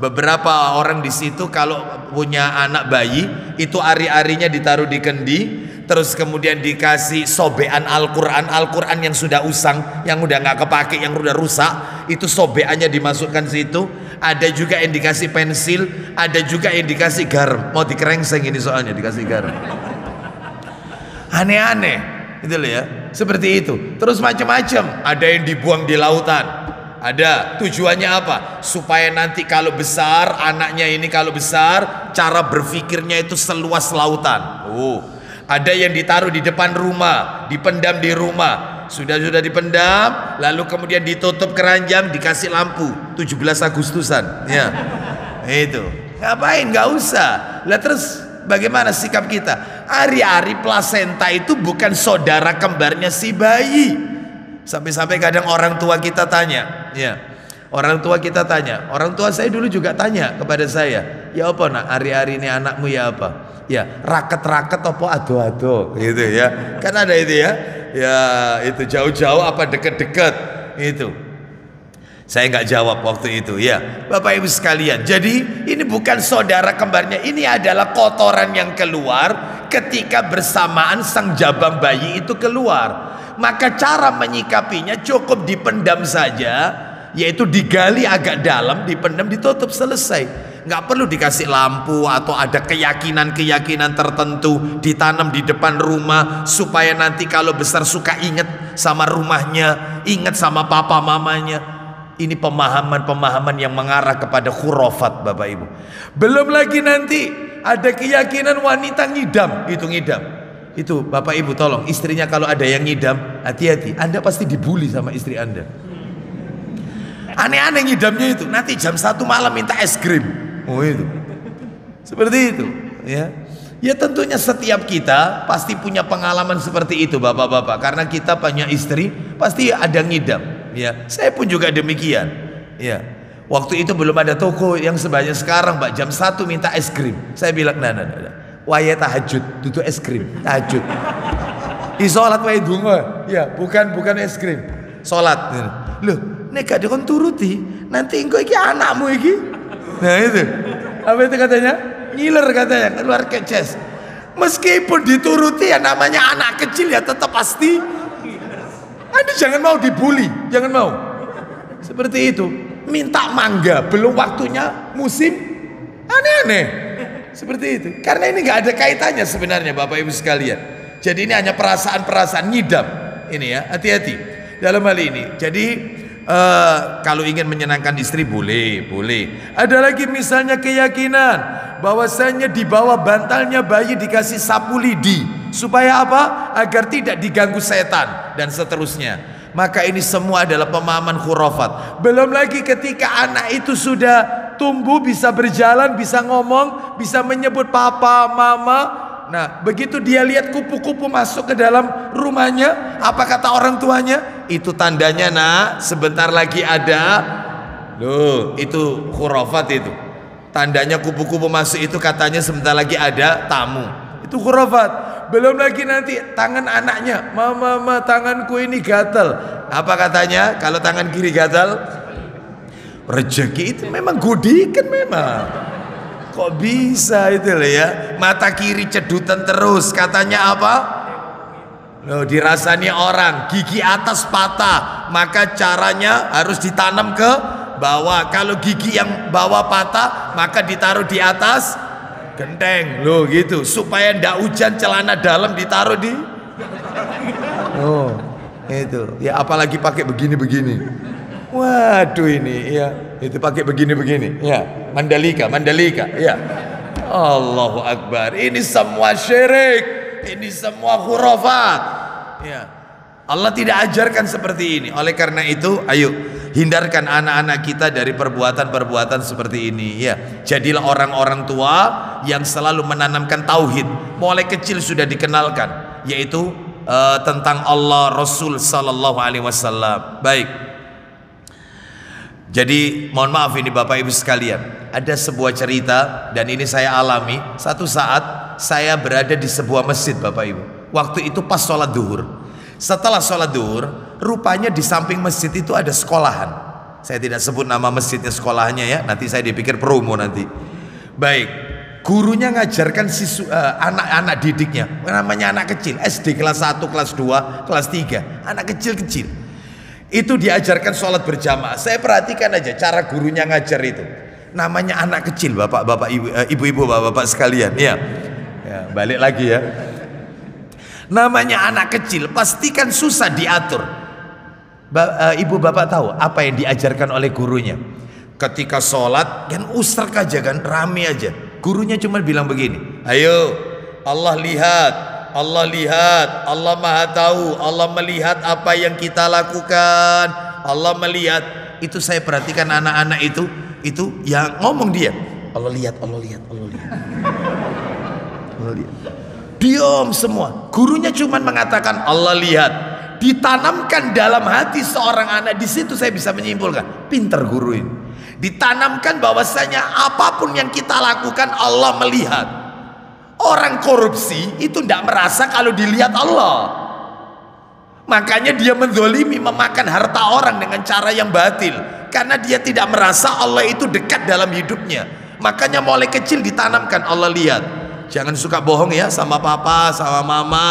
Beberapa orang di situ kalau punya anak bayi itu ari-arinya ditaruh di kendi, terus kemudian dikasih sobekan Al-Quran yang sudah usang, yang udah nggak kepake, yang udah rusak, itu sobekannya dimasukkan situ. Ada juga yang dikasih pensil, ada juga yang dikasih garam. Mau dikerengseng ini soalnya dikasih garam. Aneh-aneh, itu loh ya, seperti itu. Terus macam-macam. Ada yang dibuang di lautan. Ada tujuannya apa? Supaya nanti kalau besar, anaknya ini kalau besar, cara berpikirnya itu seluas lautan. Ada yang ditaruh di depan rumah, dipendam di rumah. Sudah dipendam, lalu kemudian ditutup keranjang, dikasih lampu 17 Agustusan. Ya, itu. Ngapain? Nggak usah. Lah terus bagaimana sikap kita? Ari-ari plasenta itu bukan saudara kembarnya si bayi. Sampai-sampai kadang orang tua kita tanya, ya, orang tua saya dulu juga tanya kepada saya, ya apa nak, hari-hari ini anakmu ya apa? Ya raket-raket apa ado-ado gitu ya, kan ada itu ya, ya itu jauh-jauh apa deket-deket itu. Saya nggak jawab waktu itu, ya Bapak Ibu sekalian. Jadi ini bukan saudara kembarnya, ini adalah kotoran yang keluar ketika bersamaan sang jabang bayi itu keluar. Maka cara menyikapinya cukup dipendam saja, yaitu digali agak dalam, dipendam, ditutup, selesai. Nggak perlu dikasih lampu atau ada keyakinan-keyakinan tertentu ditanam di depan rumah supaya nanti kalau besar suka ingat sama rumahnya, ingat sama papa mamanya. Ini pemahaman-pemahaman yang mengarah kepada khurafat, Bapak Ibu. Belum lagi nanti ada keyakinan wanita ngidam, itu ngidam. Itu Bapak Ibu tolong istrinya kalau ada yang ngidam, hati-hati, Anda pasti dibully sama istri Anda. Aneh-aneh ngidamnya itu, nanti jam 1 malam minta es krim. Oh itu. Seperti itu, ya. Ya tentunya setiap kita pasti punya pengalaman seperti itu, Bapak-bapak, karena kita punya istri, pasti ada ngidam. Ya, saya pun juga demikian. Ya, waktu itu belum ada toko yang sebanyak sekarang, Mbak. Jam 1 minta es krim. Saya bilang, nah. Waya tahajud, duduk es krim, tahajud. Sholat waya dungo. Ya, bukan es krim. Sholat. Loh, nek gak dikon turuti, nanti engko iki anakmu iki. Nah itu. Apa itu katanya? Ngiler katanya, keluar keces. Meskipun dituruti ya namanya anak kecil ya tetap pasti. Anda jangan mau dibully, jangan mau. Seperti itu. Minta mangga, belum waktunya musim, aneh-aneh. Seperti itu. Karena ini nggak ada kaitannya sebenarnya, Bapak Ibu sekalian. Jadi ini hanya perasaan-perasaan ngidam. Ini ya, hati-hati dalam hal ini. Jadi kalau ingin menyenangkan istri boleh. Ada lagi misalnya keyakinan bahwasanya di bawah bantalnya bayi dikasih sapu lidi. Supaya apa? Agar tidak diganggu setan dan seterusnya. Maka ini semua adalah pemahaman khurafat. Belum lagi ketika anak itu sudah tumbuh, bisa berjalan, bisa ngomong, bisa menyebut papa, mama. Nah, begitu dia lihat kupu-kupu masuk ke dalam rumahnya, apa kata orang tuanya? Itu tandanya, nak, sebentar lagi ada. Loh, itu khurafat itu. Tandanya kupu-kupu masuk itu katanya sebentar lagi ada tamu. Itu khurafat. Belum lagi nanti tangan anaknya, mama tanganku ini gatal. Apa katanya? Kalau tangan kiri gatal, rezeki itu memang gudikan memang. Kok bisa itu loh ya? Mata kiri cedutan terus, katanya apa? Loh, dirasani orang, gigi atas patah, maka caranya harus ditanam ke bawah. Kalau gigi yang bawah patah, maka ditaruh di atas genteng, loh gitu, supaya ndak hujan celana dalam ditaruh di. Oh, itu. Ya apalagi pakai begini-begini. Waduh ini, ya itu pakai begini-begini. Ya, Mandalika, ya. Allahu Akbar. Ini semua syirik, ini semua khurafat. Ya, Allah tidak ajarkan seperti ini. Oleh karena itu, ayo hindarkan anak-anak kita dari perbuatan-perbuatan seperti ini, ya. Jadilah orang-orang tua yang selalu menanamkan tauhid. Mulai kecil sudah dikenalkan, yaitu tentang Allah, Rasul sallallahu alaihi wasallam. Baik. Jadi mohon maaf ini Bapak Ibu sekalian, ada sebuah cerita dan ini saya alami. Satu saat saya berada di sebuah masjid, Bapak Ibu. Waktu itu pas sholat duhur. Setelah sholat duhur, rupanya di samping masjid itu ada sekolahan. Saya tidak sebut nama masjidnya, sekolahnya ya, nanti saya dipikir promo nanti. Baik, gurunya ngajarkan anak-anak didiknya, namanya anak kecil, SD kelas 1, kelas 2, kelas 3, anak kecil-kecil. Itu diajarkan sholat berjamaah. Saya perhatikan aja cara gurunya ngajar itu. Namanya anak kecil, bapak-bapak, ibu-ibu, bapak-bapak sekalian. Ya, balik lagi ya. Namanya anak kecil, pastikan susah diatur. Ibu bapak tahu apa yang diajarkan oleh gurunya? Ketika sholat kan usrak aja kan, rame aja. Gurunya cuma bilang begini, ayo Allah lihat, Allah lihat, Allah maha tahu, Allah melihat apa yang kita lakukan, Allah melihat. Itu saya perhatikan anak-anak itu yang ngomong dia, Allah lihat, Allah lihat, Allah lihat, Allah lihat. Diam semua. Gurunya cuma mengatakan Allah lihat. Ditanamkan dalam hati seorang anak. Di situ saya bisa menyimpulkan, pintar guru ini. Ditanamkan bahwasanya apapun yang kita lakukan Allah melihat. Orang korupsi itu tidak merasa kalau dilihat Allah. Makanya dia menzolimi, memakan harta orang dengan cara yang batil, karena dia tidak merasa Allah itu dekat dalam hidupnya. Makanya mulai kecil ditanamkan, Allah lihat, jangan suka bohong ya sama papa, sama mama,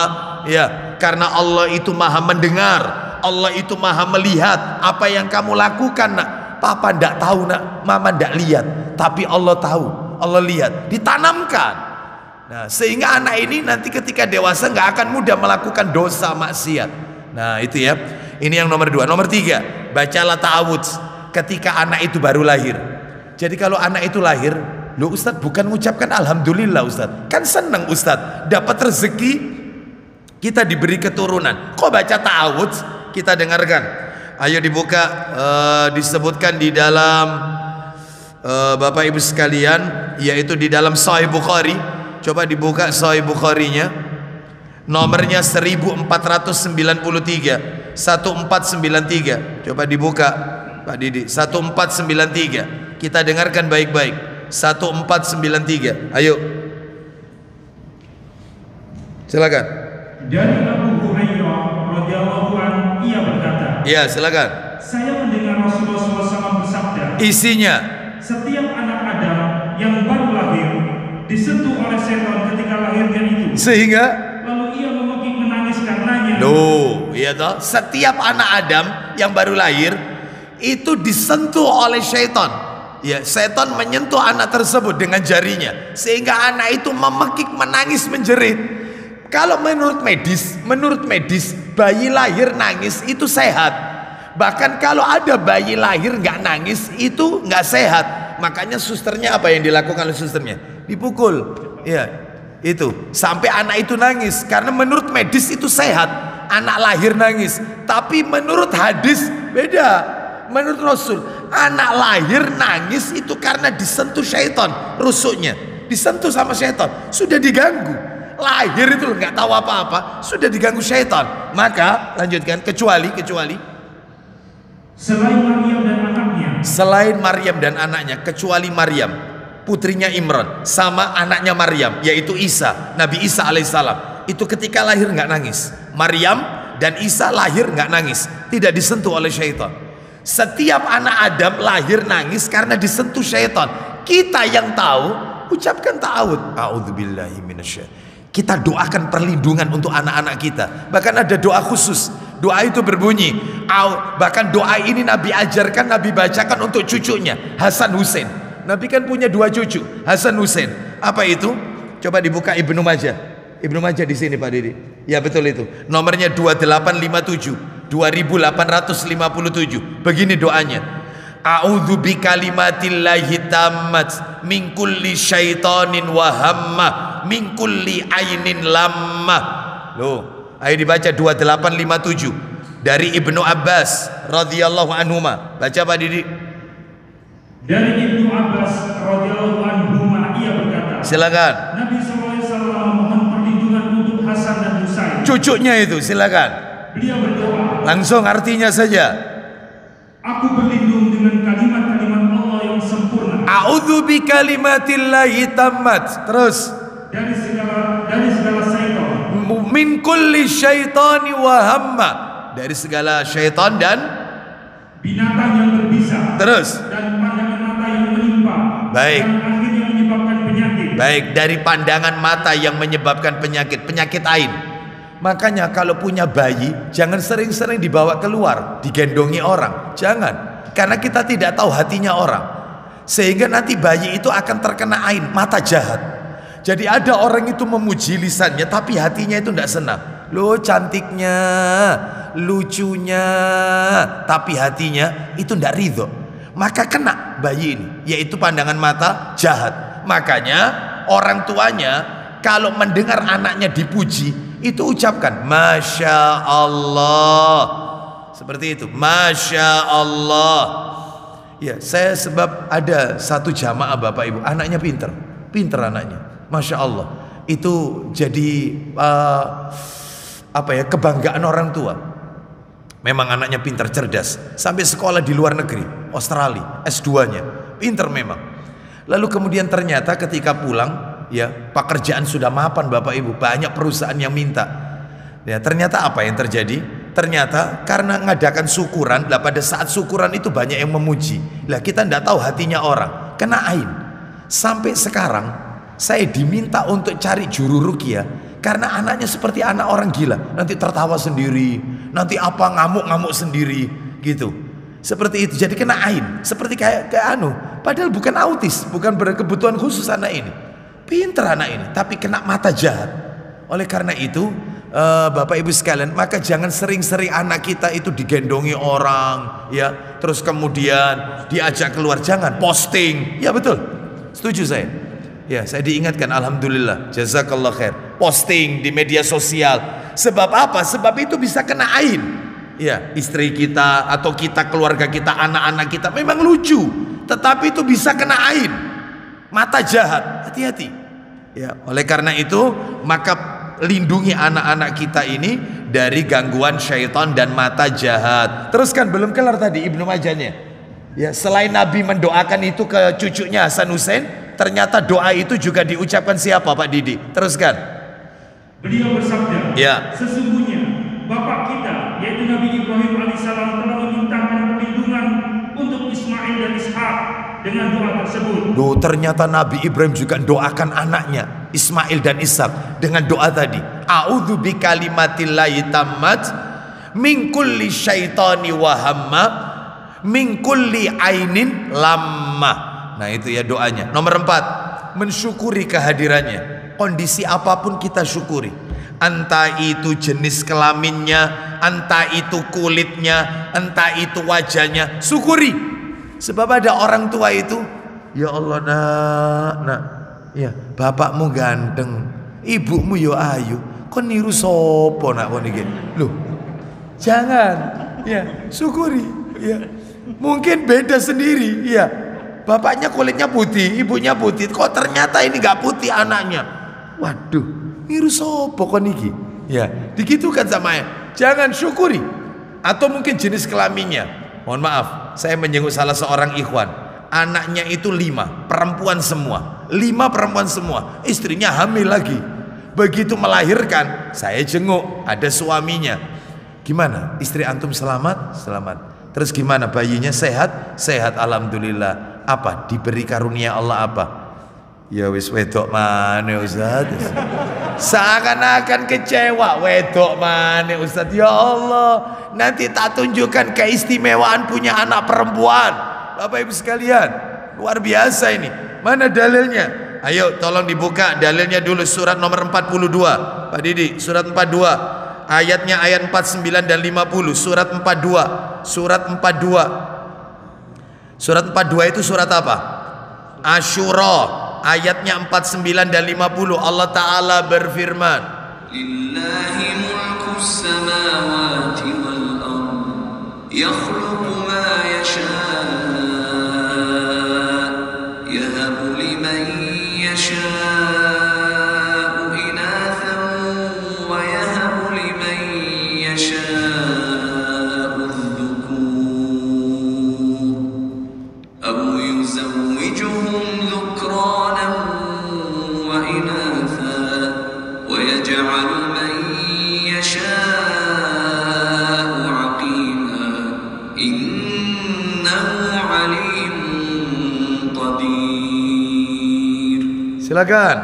ya, karena Allah itu maha mendengar, Allah itu maha melihat apa yang kamu lakukan, nak. Papa ndak tahu, nak, mama ndak lihat, tapi Allah tahu, Allah lihat. Ditanamkan. Nah, sehingga anak ini nanti ketika dewasa nggak akan mudah melakukan dosa maksiat. Nah, itu ya. Ini yang nomor 2. Nomor 3, bacalah ta'awudz ketika anak itu baru lahir. Jadi kalau anak itu lahir, loh Ustadz, bukan mengucapkan alhamdulillah Ustadz, kan senang Ustadz dapat rezeki, kita diberi keturunan, kok baca ta'awudz? Kita dengarkan. Ayo dibuka, disebutkan di dalam Bapak Ibu sekalian, yaitu di dalam Sahih Bukhari. Coba dibuka Sahih Bukharinya, nomornya 1493, 1493. Coba dibuka Pak Didi, 1493. Kita dengarkan baik-baik. 1493. Ayo, silakan. Dari Abu Hurairah radhiyallahu anhu, ia berkata, Ya, silakan. saya mendengar Rasulullah SAW bersabda, Isinya, setiap anak Adam yang baru lahir disentuh oleh setan ketika lahirnya itu, sehingga lalu ia memekik menangis karenanya. loh, iya toh, setiap anak Adam yang baru lahir itu disentuh oleh syaitan. Ya, setan menyentuh anak tersebut dengan jarinya, sehingga anak itu memekik menangis menjerit. Kalau menurut medis, bayi lahir nangis itu sehat. Bahkan kalau ada bayi lahir nggak nangis itu nggak sehat. Makanya susternya apa yang dilakukan oleh susternya? Dipukul, ya itu sampai anak itu nangis. Karena menurut medis itu sehat, anak lahir nangis. Tapi menurut hadis beda. Menurut Rasul, anak lahir nangis itu karena disentuh syaitan, rusuknya disentuh sama syaitan, sudah diganggu. Lahir itu nggak tahu apa-apa, sudah diganggu syaitan. Maka lanjutkan, kecuali Selain Maryam dan anaknya, selain Maryam dan anaknya, kecuali Maryam putrinya Imran sama anaknya Maryam, yaitu Isa, Nabi Isa alaihissalam, itu ketika lahir nggak nangis. Maryam dan Isa lahir nggak nangis, tidak disentuh oleh syaitan. Setiap anak Adam lahir nangis karena disentuh syaitan. Kita yang tahu, ucapkan ta'awudz, a'udzubillahi minasyaitonir. Kita doakan perlindungan untuk anak-anak kita. Bahkan ada doa khusus. Doa itu berbunyi, bahkan doa ini Nabi ajarkan, Nabi bacakan untuk cucunya Hasan Hussein. Nabi kan punya 2 cucu, Hasan Hussein. Apa itu? Coba dibuka Ibnu Majah. Ibnu Majah di sini Pak Didi. Ya betul itu. Nomornya 2857, 2857. Begini doanya. A'udzu bikalimatillahi tammat min kulli syaitanin wa hammah min kulli ainin lammah. Loh, ayo dibaca 2857 dari Ibnu Abbas radhiyallahu anhuma. Baca Pak Didi. dari Ibnu Abbas radhiyallahu anhuma, ia berkata, Silakan. Nabi SAW memohon perlindungan untuk Hasan dan Husain. Cucunya itu, silakan. Beliau berdoa, Langsung artinya saja. aku berlindung dengan kalimat-kalimat Allah yang sempurna A'udzu bikalimatillahi tammat. Terus. dari segala syaitan, Min kulli syaitani wa hamma. Dari segala syaitan dan binatang yang berbisa, terus. dan pandangan mata yang menimpa, Baik. dan akhirnya menyebabkan penyakit. Baik, dari pandangan mata yang menyebabkan penyakit ain. Makanya kalau punya bayi, jangan sering-sering dibawa keluar, digendongi orang. Jangan, karena kita tidak tahu hatinya orang. Sehingga nanti bayi itu akan terkena ain, mata jahat. Jadi ada orang itu memuji lisannya, tapi hatinya itu tidak senang. Loh cantiknya, lucunya, tapi hatinya itu tidak ridho. Maka kena bayi ini, yaitu pandangan mata jahat. Makanya orang tuanya kalau mendengar anaknya dipuji, itu ucapkan Masya Allah. Seperti itu, Masya Allah. Ya, saya sebab ada satu jamaah Bapak Ibu, anaknya pinter anaknya, Masya Allah. Itu jadi kebanggaan orang tua. Memang anaknya pintar, cerdas, sampai sekolah di luar negeri, Australia, S2-nya, pintar memang. Lalu kemudian ternyata ketika pulang, ya pekerjaan sudah mapan Bapak Ibu, banyak perusahaan yang minta. Ya ternyata apa yang terjadi? ternyata karena ngadakan syukuran, lah pada saat syukuran itu banyak yang memuji. Lah kita tidak tahu hatinya orang, kena ain. Sampai sekarang saya diminta untuk cari juru ruqyah karena anaknya seperti anak orang gila. Nanti tertawa sendiri, nanti apa ngamuk-ngamuk sendiri gitu. Seperti itu, jadi kena ain. Seperti kayak padahal bukan autis, bukan berkebutuhan khusus anak ini. Pinter anak ini, tapi kena mata jahat. Oleh karena itu, Bapak Ibu sekalian, maka jangan sering-sering anak kita itu digendongi orang, ya, terus kemudian diajak keluar, jangan posting, ya betul, setuju saya, ya, saya diingatkan, alhamdulillah, jazakallah khair, posting di media sosial, sebab apa? Sebab itu bisa kena ain, ya, istri kita atau kita, keluarga kita, anak-anak kita memang lucu, tetapi itu bisa kena ain, mata jahat, hati-hati, ya, oleh karena itu maka lindungi anak-anak kita ini dari gangguan syaitan dan mata jahat. Teruskan, belum kelar tadi Ibnu Majahnya. Ya, selain Nabi mendoakan itu ke cucunya Hasan Hussein, ternyata doa itu juga diucapkan siapa Pak Didi? Teruskan. Beliau bersabda, ya, sesungguhnya bapak kita yaitu Nabi Ibrahim alaihissalam telah memintakan perlindungan untuk Ismail dan Ishak dengan doa tersebut. Duh, ternyata Nabi Ibrahim juga doakan anaknya Ismail dan Ishak dengan doa tadi. A'udzu bikalimatillahi tammat min kulli syaitani wa hamma min kulli ainin lamma. Nah itu ya doanya. Nomor 4, mensyukuri kehadirannya. Kondisi apapun kita syukuri. Entah itu jenis kelaminnya, entah itu kulitnya, entah itu wajahnya, syukuri. Sebab ada orang tua itu, ya Allah nak, ya bapakmu ganteng, ibumu yo ayu, kau niru sopo nak kau niki? Loh, jangan, ya syukuri, ya mungkin beda sendiri, ya bapaknya kulitnya putih, ibunya putih, kok ternyata ini nggak putih anaknya, waduh, niru sopo kau niki? Ya, digitukan sama ya, jangan syukuri, atau mungkin jenis kelaminnya. Mohon maaf, saya menyinggung salah seorang ikhwan. Anaknya itu 5, perempuan semua. 5 perempuan semua. Istrinya hamil lagi. Begitu melahirkan, saya jenguk, ada suaminya. Gimana? Istri antum selamat? Selamat. Terus gimana? Bayinya sehat? Sehat, alhamdulillah. Apa? Diberi karunia Allah apa? Ya wis wedok mana Ustaz? Seakan-akan kecewa, wedok mana Ustaz? Ya Allah, nanti tak tunjukkan keistimewaan punya anak perempuan. Bapak Ibu sekalian, luar biasa ini. Mana dalilnya? Ayo tolong dibuka dalilnya dulu, surat nomor 42. Pak Didi, surat 42. Ayatnya ayat 49 dan 50. Surat 42. Surat 42. Surat 42 itu surat apa? Asyura. Ayatnya 49 dan 50. Allah Ta'ala berfirman, Lillahi mulkus samawati wal ard, yakhluqu ma yasha', yahabu liman yasha'u inathan wa yahabu liman yasha'u dhukur, aw yuzawwijuhum dhukranan wa inathan wa yaj'alu man yasha'u 'aqima, innahu 'alimun qadir. silakan.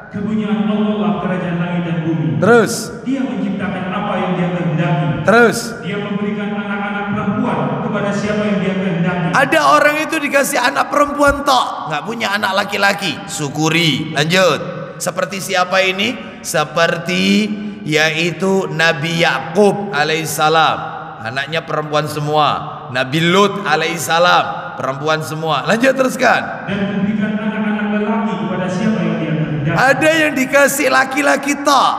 Kepunyaan Allah lah kerajaan langit dan bumi. Terus. Dia menciptakan apa yang Dia kehendaki. Terus. Dia memberikan anak-anak perempuan kepada siapa yang Dia kehendaki. Ada orang itu dikasih anak perempuan tok, nggak punya anak laki-laki. Syukuri. Lanjut. Seperti siapa ini? Seperti yaitu Nabi Yakub alaihissalam, anaknya perempuan semua. Nabi Lut alaihissalam, perempuan semua. Lanjut, teruskan. Dan memberikan anak-anak lelaki kepada siapa yang Dia kehendaki. Ada yang dikasih laki-laki tok,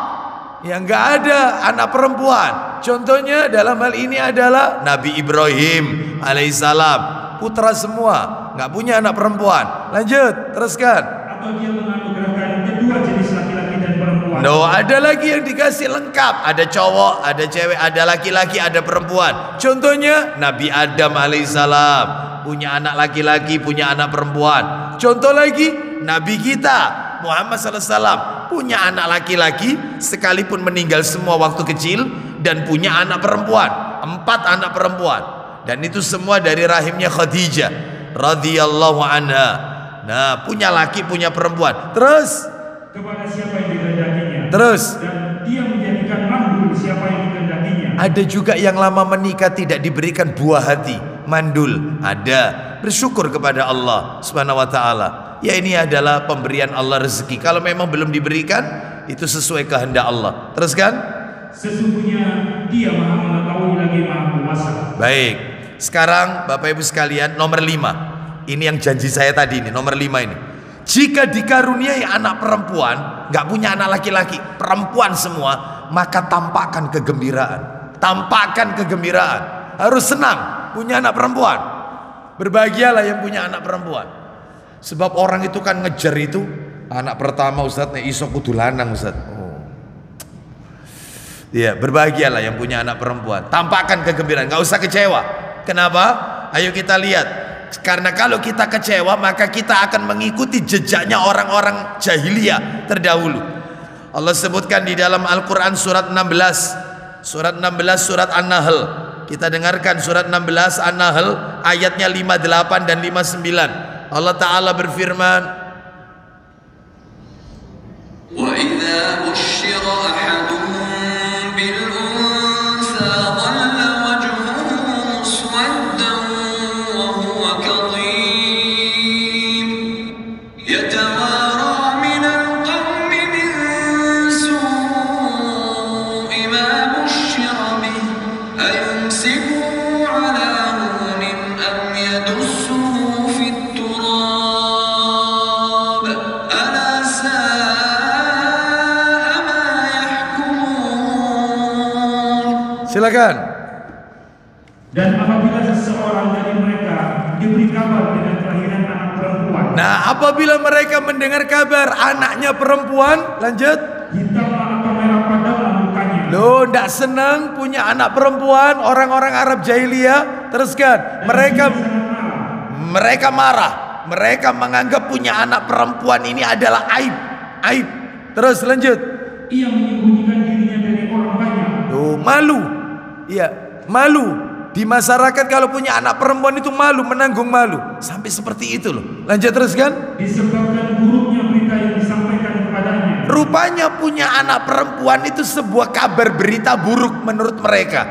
yang nggak ada anak perempuan. Contohnya dalam hal ini adalah Nabi Ibrahim alaihissalam, putra semua, nggak punya anak perempuan. Lanjut, teruskan. Atau Dia menganugerahkan kedua jenis laki-laki dan perempuan. No, ada lagi yang dikasih lengkap, ada cowok, ada cewek, ada laki-laki, ada perempuan. Contohnya Nabi Adam alaihissalam, punya anak laki-laki, punya anak perempuan. Contoh lagi Nabi kita Muhammad sallallahu alaihi wasallam, punya anak laki-laki, sekalipun meninggal semua waktu kecil, dan punya anak perempuan, 4 anak perempuan, dan itu semua dari rahimnya Khadijah radhiyallahu anha. Nah, punya laki, punya perempuan. Terus kepada siapa yang dikehendakinya. Terus dan dia menjadikan mandul siapa yang dikehendakinya. ada juga yang lama menikah tidak diberikan buah hati, mandul. Ada. Bersyukur kepada Allah Subhanahu wa taala. Ya, ini adalah pemberian Allah rezeki. Kalau memang belum diberikan, itu sesuai kehendak Allah. Terus kan? Sesungguhnya dia maha mengetahui lagi maha kuasa. Baik. Sekarang Bapak Ibu sekalian, nomor 5. Ini yang janji saya tadi ini, nomor 5 ini. Jika dikaruniai anak perempuan, nggak punya anak laki-laki, perempuan semua, maka tampakkan kegembiraan. Tampakkan kegembiraan. Harus senang punya anak perempuan. Berbahagialah yang punya anak perempuan. Sebab orang itu kan ngejar itu anak pertama, Ustaz, nek iso kudu lanang, Ustaz. Oh. Iya, berbahagialah yang punya anak perempuan. Tampakkan kegembiraan, nggak usah kecewa. Kenapa? Ayo kita lihat. Karena kalau kita kecewa, maka kita akan mengikuti jejaknya orang-orang jahiliyah terdahulu. Allah sebutkan di dalam Al-Quran surat 16, surat An-Nahl. Kita dengarkan surat 16 An-Nahl ayatnya 58 dan 59. Allah Ta'ala berfirman, wa idza busyira ahaduhum bil unsa dhalla wajhuhu muswaddan wa huwa kadhim yatawara min al-qawmi min su'i ma busyira bih ayumsikuhu ala hunin am yadussuhu fit silakan. Dan apabila seseorang dari mereka diberi kabar dengan kelahiran anak perempuan, nah, apabila mereka mendengar kabar anaknya perempuan, lanjut, hitam atau merah padam mukanya. loh, ndak senang punya anak perempuan. Orang-orang Arab jahiliyah, teruskan, mereka marah. Mereka menganggap punya anak perempuan ini adalah aib. Terus lanjut, Ia menyembunyikan dirinya dari orang banyak. loh, malu. Iya, malu. Di masyarakat kalau punya anak perempuan itu malu, menanggung malu. Sampai seperti itu loh. Lanjut terus kan? Disebabkan buruknya berita yang disampaikan kepadanya. Rupanya punya anak perempuan itu sebuah kabar berita buruk menurut mereka.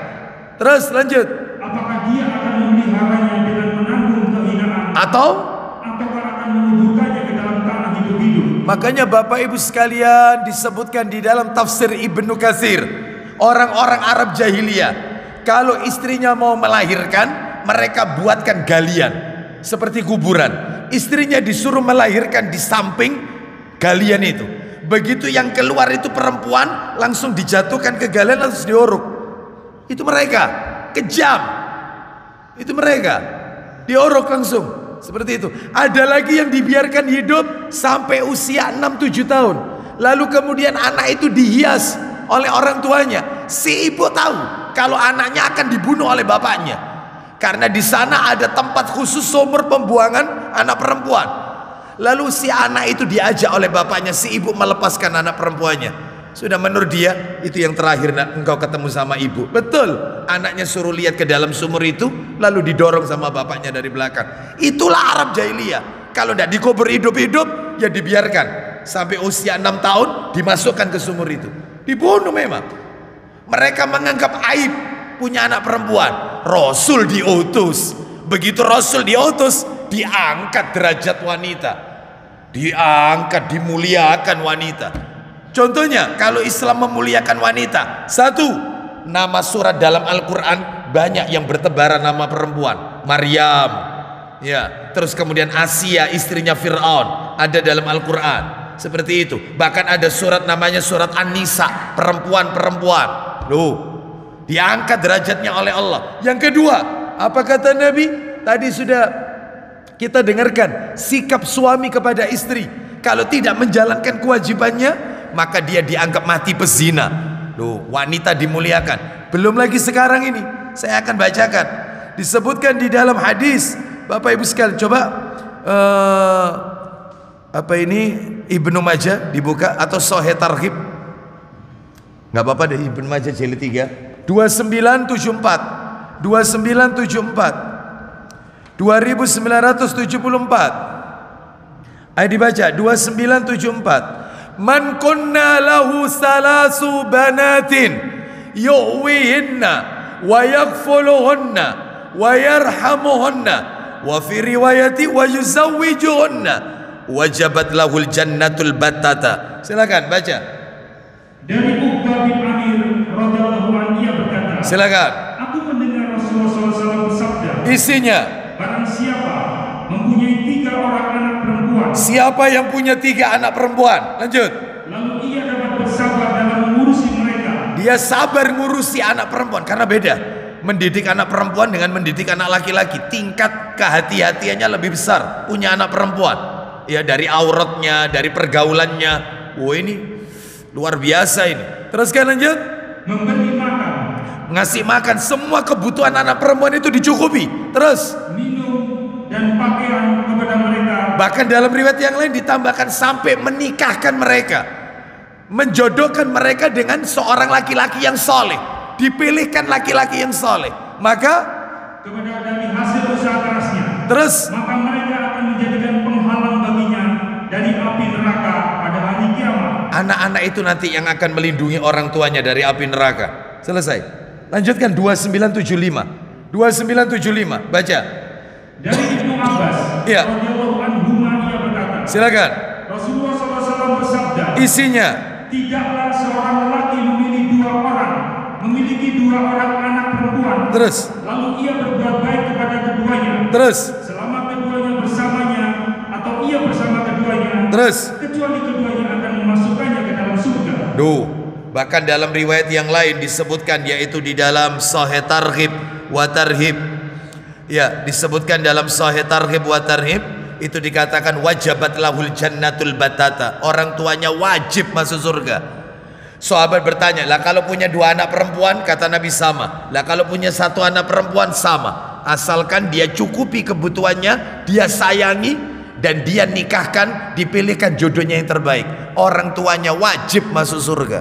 Terus lanjut. Apakah dia akan memeliharanya dengan menanggung kehinaan, Ataukah akan menguburkannya ke dalam tanah hidup-hidup? makanya Bapak Ibu sekalian disebutkan di dalam tafsir Ibnu Katsir, orang-orang Arab jahiliyah kalau istrinya mau melahirkan, mereka buatkan galian seperti kuburan. Istrinya disuruh melahirkan di samping galian itu. Begitu yang keluar itu perempuan, langsung dijatuhkan ke galian, langsung dioruk. Itu mereka kejam. Itu mereka dioruk langsung seperti itu. Ada lagi yang dibiarkan hidup sampai usia 6-7 tahun. Lalu kemudian anak itu dihias oleh orang tuanya. Si ibu tahu kalau anaknya akan dibunuh oleh bapaknya, karena di sana ada tempat khusus sumur pembuangan anak perempuan. Lalu si anak itu diajak oleh bapaknya, si ibu melepaskan anak perempuannya. Sudah, menurut dia itu yang terakhir nak engkau ketemu sama ibu. Betul, anaknya suruh lihat ke dalam sumur itu, lalu didorong sama bapaknya dari belakang. Itulah Arab jahiliyah. Kalau tidak dikubur hidup-hidup, ya dibiarkan sampai usia 6 tahun dimasukkan ke sumur itu, dibunuh memang. Mereka menganggap aib punya anak perempuan. Rasul diutus. Begitu Rasul diutus, diangkat derajat wanita, diangkat, dimuliakan wanita. Contohnya kalau Islam memuliakan wanita, 1, nama surat dalam Al-Quran banyak yang bertebaran nama perempuan. Maryam, ya, terus kemudian Asia istrinya Fir'aun ada dalam Al-Quran. Seperti itu. Bahkan ada surat namanya surat An-Nisa, perempuan-perempuan. Loh, diangkat derajatnya oleh Allah. Yang kedua, apa kata Nabi? Tadi sudah kita dengarkan sikap suami kepada istri. Kalau tidak menjalankan kewajibannya, maka dia dianggap mati pezina. Loh, wanita dimuliakan. Belum lagi sekarang ini, saya akan bacakan. Disebutkan di dalam hadis, Bapak Ibu sekalian, coba apa ini, Ibnu Majah dibuka atau Sahih Targhib. Nggak apa-apa deh, Ibnu Majah jilid 3. 2974 2974. Ayo dibaca 2974. Man kunna lahu salasu banatin yu'wihinna wa yaghfuluhunna wa yarhamuhunna wa fi riwayati wa yuzawwijuhunna wajabat lahul jannatul battata. Silakan baca. Dari Uqbah bin Amir radhiyallahu anhu ia berkata, silakan. Aku mendengar Rasulullah SAW bersabda, isinya, barang siapa mempunyai 3 orang anak perempuan. Siapa yang punya 3 anak perempuan? Lanjut. Lalu ia dapat bersabar dalam mengurusi mereka. Dia sabar ngurusi anak perempuan, karena beda mendidik anak perempuan dengan mendidik anak laki-laki. Tingkat kehati-hatiannya lebih besar punya anak perempuan. Ya, dari auratnya, dari pergaulannya. Wah, ini luar biasa ini. Teruskan, lanjut. Memberi makan, ngasih makan, semua kebutuhan anak perempuan itu dicukupi. Terus minum dan pakaian kepada mereka. Bahkan dalam riwayat yang lain ditambahkan sampai menikahkan mereka, menjodohkan mereka dengan seorang laki-laki yang soleh. Dipilihkan laki-laki yang soleh, maka kepada dari hasil usaha kerasnya. Terus maka mereka akan menjadikan penghalang baginya dari api neraka pada hari kiamat. Anak-anak itu nanti yang akan melindungi orang tuanya dari api neraka. Selesai. Lanjutkan 2975. 2975 baca. Dari Ibnu Abbas radhiyallahu anhu ia berkata, silakan. Rasulullah SAW bersabda, isinya, tidaklah seorang lelaki memiliki 2 orang anak perempuan. Terus lalu ia berbuat baik kepada keduanya. Terus selama keduanya bersamanya atau ia bersama keduanya. Terus kecuali keduanya akan memasukkannya ke dalam surga. Bahkan dalam riwayat yang lain disebutkan, yaitu di dalam Sahih Targhib wa Tarhib. Ya, disebutkan dalam Sahih Targhib wa Tarhib itu dikatakan wajabat lahul jannatul batata. Orang tuanya wajib masuk surga. Sahabat bertanya, lah kalau punya 2 anak perempuan, kata Nabi sama. Lah kalau punya 1 anak perempuan sama. Asalkan dia cukupi kebutuhannya, dia sayangi, dan dia nikahkan, dipilihkan jodohnya yang terbaik. Orang tuanya wajib masuk surga.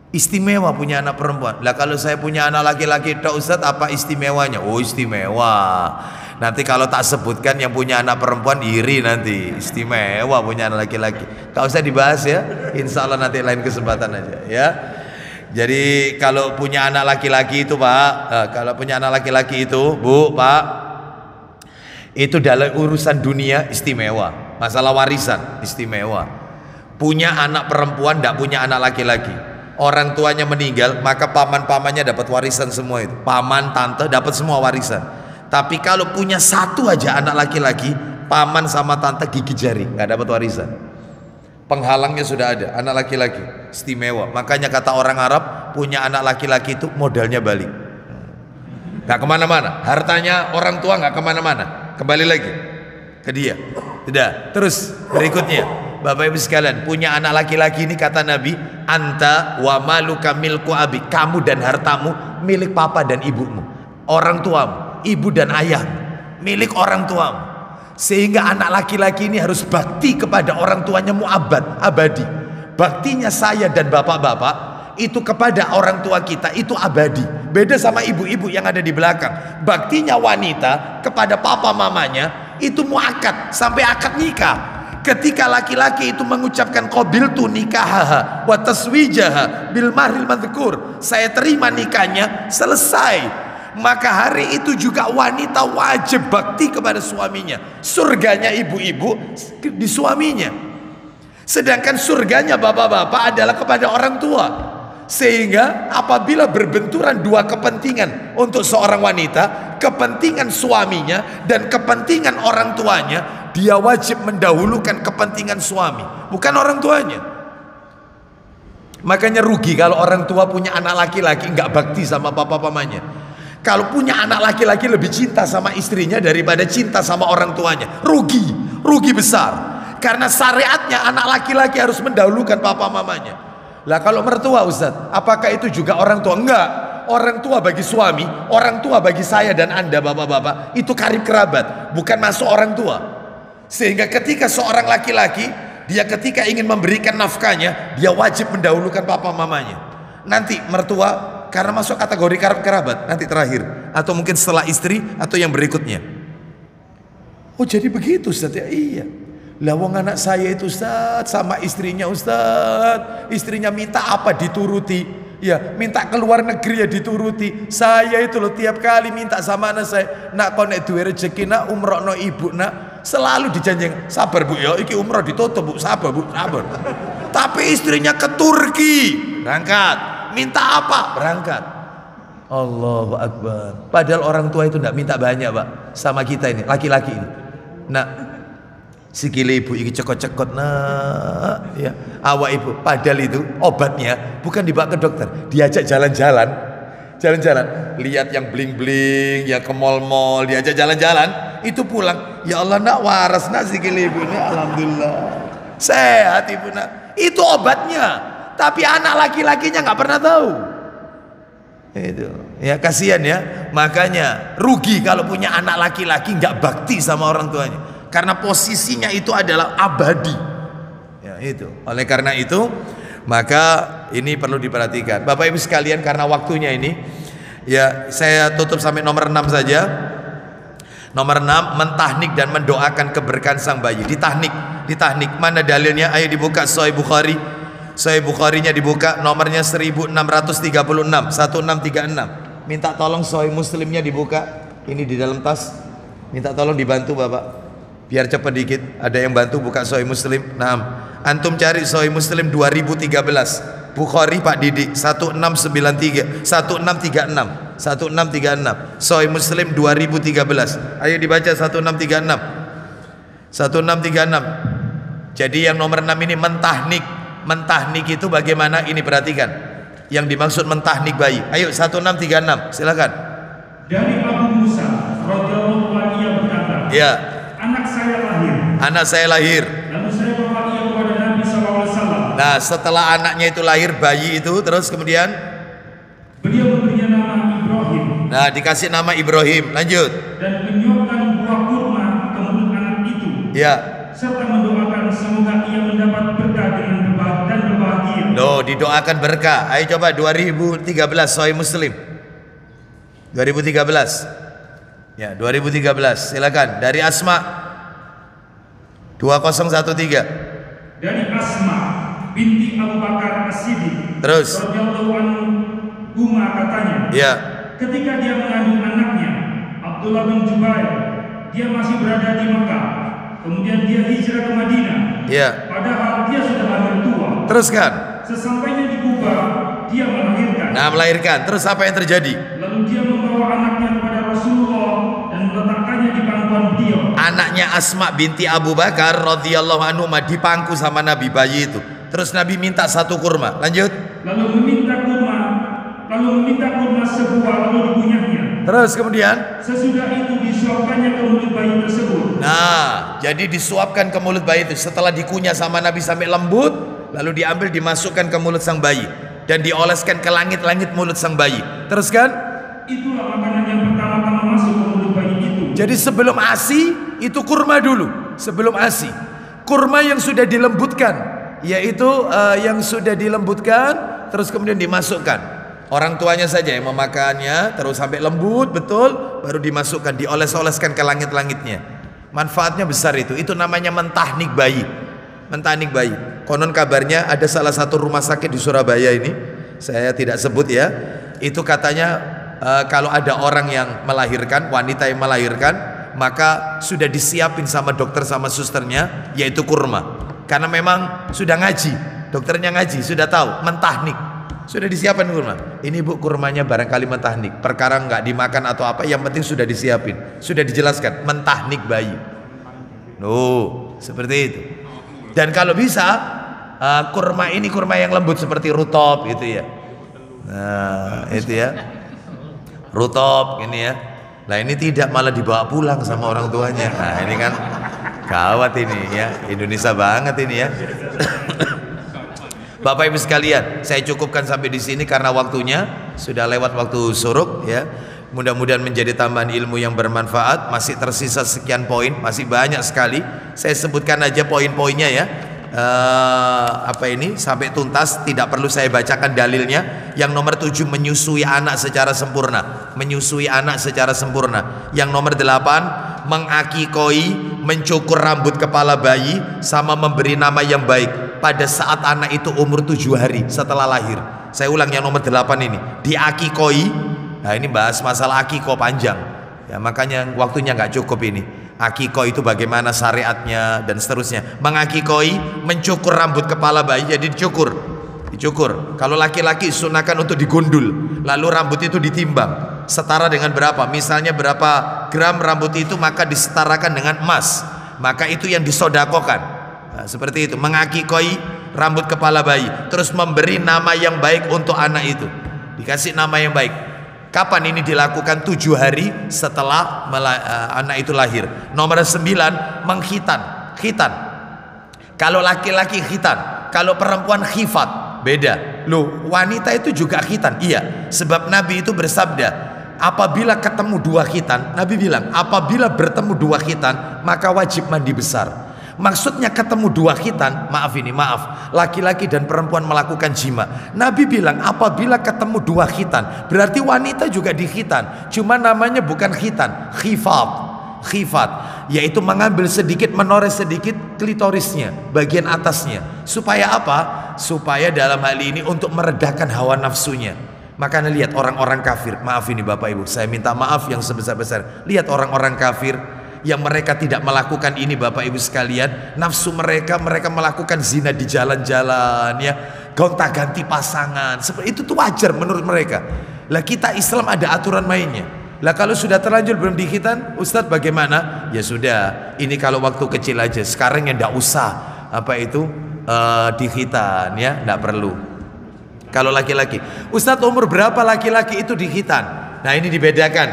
Istimewa punya anak perempuan. Lah kalau saya punya anak laki-laki, Ustaz, apa istimewanya? Oh, istimewa. Nanti kalau tak sebutkan yang punya anak perempuan iri nanti. Istimewa punya anak laki-laki. Gak usah dibahas ya. Insya Allah nanti lain kesempatan aja ya. Jadi kalau punya anak laki-laki itu Pak, kalau punya anak laki-laki itu Bu, Pak, itu dalam urusan dunia istimewa. Masalah warisan istimewa. Punya anak perempuan, tidak punya anak laki-laki. Orang tuanya meninggal, maka paman-pamannya dapat warisan semua itu. Paman, tante dapat semua warisan. Tapi kalau punya 1 aja anak laki-laki, paman sama tante gigit jari, nggak dapat warisan. Penghalangnya sudah ada, anak laki-laki istimewa. Makanya kata orang Arab, punya anak laki-laki itu modalnya balik, nggak kemana-mana. Hartanya orang tua nggak kemana-mana, kembali lagi ke dia. Tidak. Terus berikutnya, Bapak Ibu sekalian, punya anak laki-laki ini kata Nabi, anta wa maluka milku abi, kamu dan hartamu milik papa dan ibumu, orang tuamu, ibu dan ayah, milik orang tuamu. Sehingga anak laki-laki ini harus bakti kepada orang tuanya muabad, abadi. Baktinya saya dan bapak-bapak itu kepada orang tua kita itu abadi. Beda sama ibu-ibu yang ada di belakang. Baktinya wanita kepada papa mamanya itu muakkad sampai akad nikah. Ketika laki-laki itu mengucapkan qabiltu nikahaha wa taswijaha bil mahril madhkur, saya terima nikahnya, selesai. Maka hari itu juga wanita wajib bakti kepada suaminya. Surganya ibu-ibu di suaminya, sedangkan surganya bapak-bapak adalah kepada orang tua. Sehingga apabila berbenturan 2 kepentingan untuk seorang wanita, kepentingan suaminya dan kepentingan orang tuanya, dia wajib mendahulukan kepentingan suami, bukan orang tuanya. Makanya rugi kalau orang tua punya anak laki-laki nggak bakti sama papa-papanya. Kalau punya anak laki-laki lebih cinta sama istrinya daripada cinta sama orang tuanya, rugi besar. Karena syariatnya anak laki-laki harus mendahulukan papa mamanya. Lah kalau mertua Ustaz, apakah itu juga orang tua? Enggak. Orang tua bagi suami, orang tua bagi saya dan Anda bapak-bapak, itu karib kerabat, bukan masuk orang tua. Sehingga ketika seorang laki-laki, dia ketika ingin memberikan nafkahnya, dia wajib mendahulukan papa mamanya. Nanti mertua karena masuk kategori kerabat nanti terakhir, atau mungkin setelah istri atau yang berikutnya. Oh jadi begitu Ustaz ya? Iya. Lah wong anak saya itu Ustaz sama istrinya Ustaz, istrinya minta apa dituruti, ya minta keluar negeri ya dituruti. Saya itu loh tiap kali minta sama anak saya, nak konek duwe rezeki nak umroh no ibu nak, selalu dijanjing sabar bu ya iki umroh ditutup bu, sabar bu sabar. Tapi istrinya ke Turki berangkat, minta apa berangkat. Allahu Akbar. Padahal orang tua itu tidak minta banyak Pak sama kita ini laki-laki ini. Nah sikile ibu iki cekot-cekot nak ya awak ibu, padahal itu obatnya bukan dibawa ke dokter, diajak jalan-jalan, lihat yang bling-bling ya, ke mall-mall, diajak jalan-jalan, itu pulang ya Allah nak waras nak sikile ibu ini alhamdulillah sehat ibu nak, itu obatnya. Tapi anak laki-lakinya nggak pernah tahu itu ya, kasihan ya. Makanya rugi kalau punya anak laki-laki nggak bakti sama orang tuanya, karena posisinya itu adalah abadi ya itu. Oleh karena itu maka ini perlu diperhatikan Bapak Ibu sekalian. Karena waktunya ini ya saya tutup sampai nomor 6 saja. Nomor 6, mentahnik dan mendoakan keberkahan sang bayi. Ditahnik mana dalilnya? Ayo dibuka Sahih Bukhari. Sahih Bukharinya dibuka, nomornya 1636 1636. Minta tolong Sahih Muslimnya dibuka. Ini di dalam tas. Minta tolong dibantu Bapak, biar cepat dikit. Ada yang bantu buka Sahih Muslim. Nah, antum cari Sahih Muslim 2013. Bukhari Pak Didi 1693 1636 1636. Sahih Muslim 2013. Ayo dibaca 1636 1636. Jadi yang nomor 6 ini mentahnik. Mentahnik itu bagaimana? Ini perhatikan. Yang dimaksud mentahnik bayi. Ayo 1636. Silakan. Dari Abu Musa radhiyallahu anhu ia berkata, ya, anak saya lahir. Anak saya lahir. Lalu saya bawa ia kepada Nabi SAW. Nah, setelah anaknya itu lahir, bayi itu, terus kemudian beliau memberinya nama Ibrahim. Nah, dikasih nama Ibrahim. Lanjut. Dan menyuapkan buah kurma ke mulut anak itu. Ya. Serta mendoakan semoga ia mendapat berkah dan berbahagia. Loh, didoakan berkah. Ayo coba 2013 Sahih Muslim. 2013. Ya, 2013. Silakan. Dari Asma 2013. Dari Asma binti Abu Bakar As-Siddiq. Terus. Radhiyallahu anhu katanya. Ya. Ketika dia mengandung anaknya Abdullah bin Jubair, dia masih berada di Mekah. Kemudian dia hijrah ke Madinah. Ya. Padahal dia sudah lahir tua. Teruskan. Sesampainya di Kuba, dia melahirkan. Nah, melahirkan. Terus apa yang terjadi? Lalu dia membawa anaknya kepada Rasulullah dan meletakkannya di pangkuan beliau. Anaknya Asma binti Abu Bakar radhiyallahu anhu dipangku sama Nabi, bayi itu. Terus Nabi minta satu kurma. Lanjut. Lalu meminta kurma sebuah, lalu dikunyahnya. Terus kemudian sesudah itu disuapkannya ke mulut bayi tersebut. Nah, jadi disuapkan ke mulut bayi itu. Setelah dikunyah sama Nabi sampai lembut, lalu diambil dimasukkan ke mulut sang bayi dan dioleskan ke langit-langit mulut sang bayi. Teruskan. Itulah makanan yang pertama-tama masuk ke mulut bayi itu. Jadi sebelum ASI itu kurma dulu. Sebelum ASI, kurma yang sudah dilembutkan, yaitu yang sudah dilembutkan terus kemudian dimasukkan. Orang tuanya saja yang memakannya terus sampai lembut betul, baru dimasukkan, dioles-oleskan ke langit-langitnya. Manfaatnya besar itu. Itu namanya mentahnik bayi. Mentahnik bayi. Konon kabarnya ada salah satu rumah sakit di Surabaya ini, saya tidak sebut ya. Itu katanya kalau ada orang yang melahirkan, wanita yang melahirkan, maka sudah disiapin sama dokter sama susternya, yaitu kurma. Karena memang sudah ngaji, dokternya ngaji, sudah tahu mentahnik. Sudah disiapin kurma. Ini bu, kurmanya barangkali mentahnik, perkara nggak dimakan atau apa, yang penting sudah disiapin, sudah dijelaskan mentahnik bayi. Seperti itu. Dan kalau bisa kurma ini kurma yang lembut seperti rutop gitu ya. Nah itu ya, rutop ini ya. Nah ini tidak malah dibawa pulang sama orang tuanya. Nah ini kan gawat ini ya, Indonesia banget ini ya. Bapak Ibu sekalian, saya cukupkan sampai di sini karena waktunya sudah lewat waktu suruk ya. Mudah-mudahan menjadi tambahan ilmu yang bermanfaat. Masih tersisa sekian poin, masih banyak sekali. Saya sebutkan aja poin-poinnya ya. sampai tuntas, tidak perlu saya bacakan dalilnya. Yang nomor 7, menyusui anak secara sempurna. Menyusui anak secara sempurna. Yang nomor 8, mengakikoi, mencukur rambut kepala bayi, sama memberi nama yang baik pada saat anak itu umur 7 hari setelah lahir. Saya ulang yang nomor 8 ini, diakikoi. Nah ini bahas masalah akiko panjang ya, makanya waktunya nggak cukup ini. Akiko itu bagaimana syariatnya dan seterusnya. Mengakikoi, mencukur rambut kepala bayi, jadi dicukur. Kalau laki-laki sunahkan untuk digundul, lalu rambut itu ditimbang setara dengan berapa, misalnya berapa gram rambut itu, maka disetarakan dengan emas, maka itu yang disodakokan. Nah, seperti itu, mengakikoi rambut kepala bayi, terus memberi nama yang baik untuk anak itu, dikasih nama yang baik. Kapan ini dilakukan? 7 hari setelah anak itu lahir. Nomor 9, mengkhitan. Khitan. Kalau laki-laki khitan, kalau perempuan khifat, beda. Loh, wanita itu juga khitan? Iya, sebab Nabi itu bersabda, apabila ketemu 2 khitan, Nabi bilang, apabila bertemu 2 khitan, maka wajib mandi besar. Maksudnya ketemu 2 khitan, maaf, laki-laki dan perempuan melakukan jima. Nabi bilang apabila ketemu 2 khitan, berarti wanita juga dikhitan, cuma namanya bukan khitan, khifat, yaitu mengambil sedikit, menoreh sedikit klitorisnya, bagian atasnya. Supaya apa? Supaya dalam hal ini untuk meredakan hawa nafsunya. Makanya lihat orang-orang kafir, maaf ini Bapak Ibu, saya minta maaf yang sebesar-besar. Lihat orang-orang kafir yang mereka tidak melakukan ini Bapak Ibu sekalian, nafsu mereka melakukan zina di jalan-jalan ya, gonta-ganti pasangan, seperti itu tuh wajar menurut mereka. Lah kita Islam ada aturan mainnya. Lah kalau sudah terlanjur belum dikhitan, Ustadz bagaimana? Ya sudah, ini kalau waktu kecil aja, sekarang ya ndak usah dikhitan ya, ndak perlu. Kalau laki-laki, Ustadz umur berapa laki-laki itu dikhitan? Nah ini dibedakan.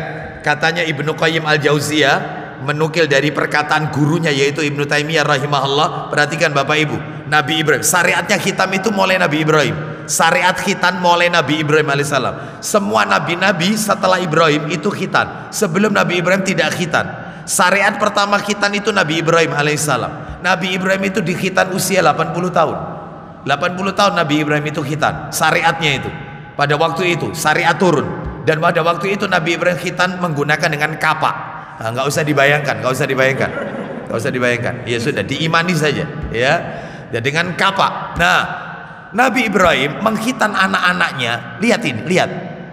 Katanya Ibnu Qayyim Al-Jauziyah menukil dari perkataan gurunya yaitu Ibnu Taimiyah rahimahullah. Perhatikan Bapak Ibu, Nabi Ibrahim, syariatnya khitam itu mulai Nabi Ibrahim. Syariat khitan mulai Nabi Ibrahim alaihissalam. Semua nabi-nabi setelah Ibrahim itu khitan. Sebelum Nabi Ibrahim tidak khitan. Syariat pertama khitan itu Nabi Ibrahim alaihissalam. Nabi Ibrahim itu dikhitan usia 80 tahun. 80 tahun Nabi Ibrahim itu khitan. Syariatnya itu pada waktu itu syariat turun. Dan pada waktu itu Nabi Ibrahim khitan menggunakan dengan kapak. Nah, nggak usah dibayangkan. Ya sudah, diimani saja ya. Dan dengan kapak. Nah, Nabi Ibrahim mengkhitan anak-anaknya. Lihat ini, lihat.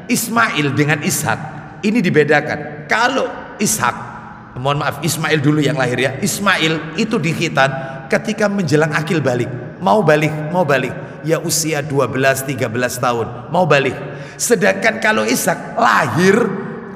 Ismail dengan Ishak. Ini dibedakan. Kalau Ishak, mohon maaf, Ismail dulu yang lahir ya. Ismail itu dikhitan ketika menjelang akil balik. Mau balik. Ya usia 12-13 tahun. Mau balik. Sedangkan kalau Ishak lahir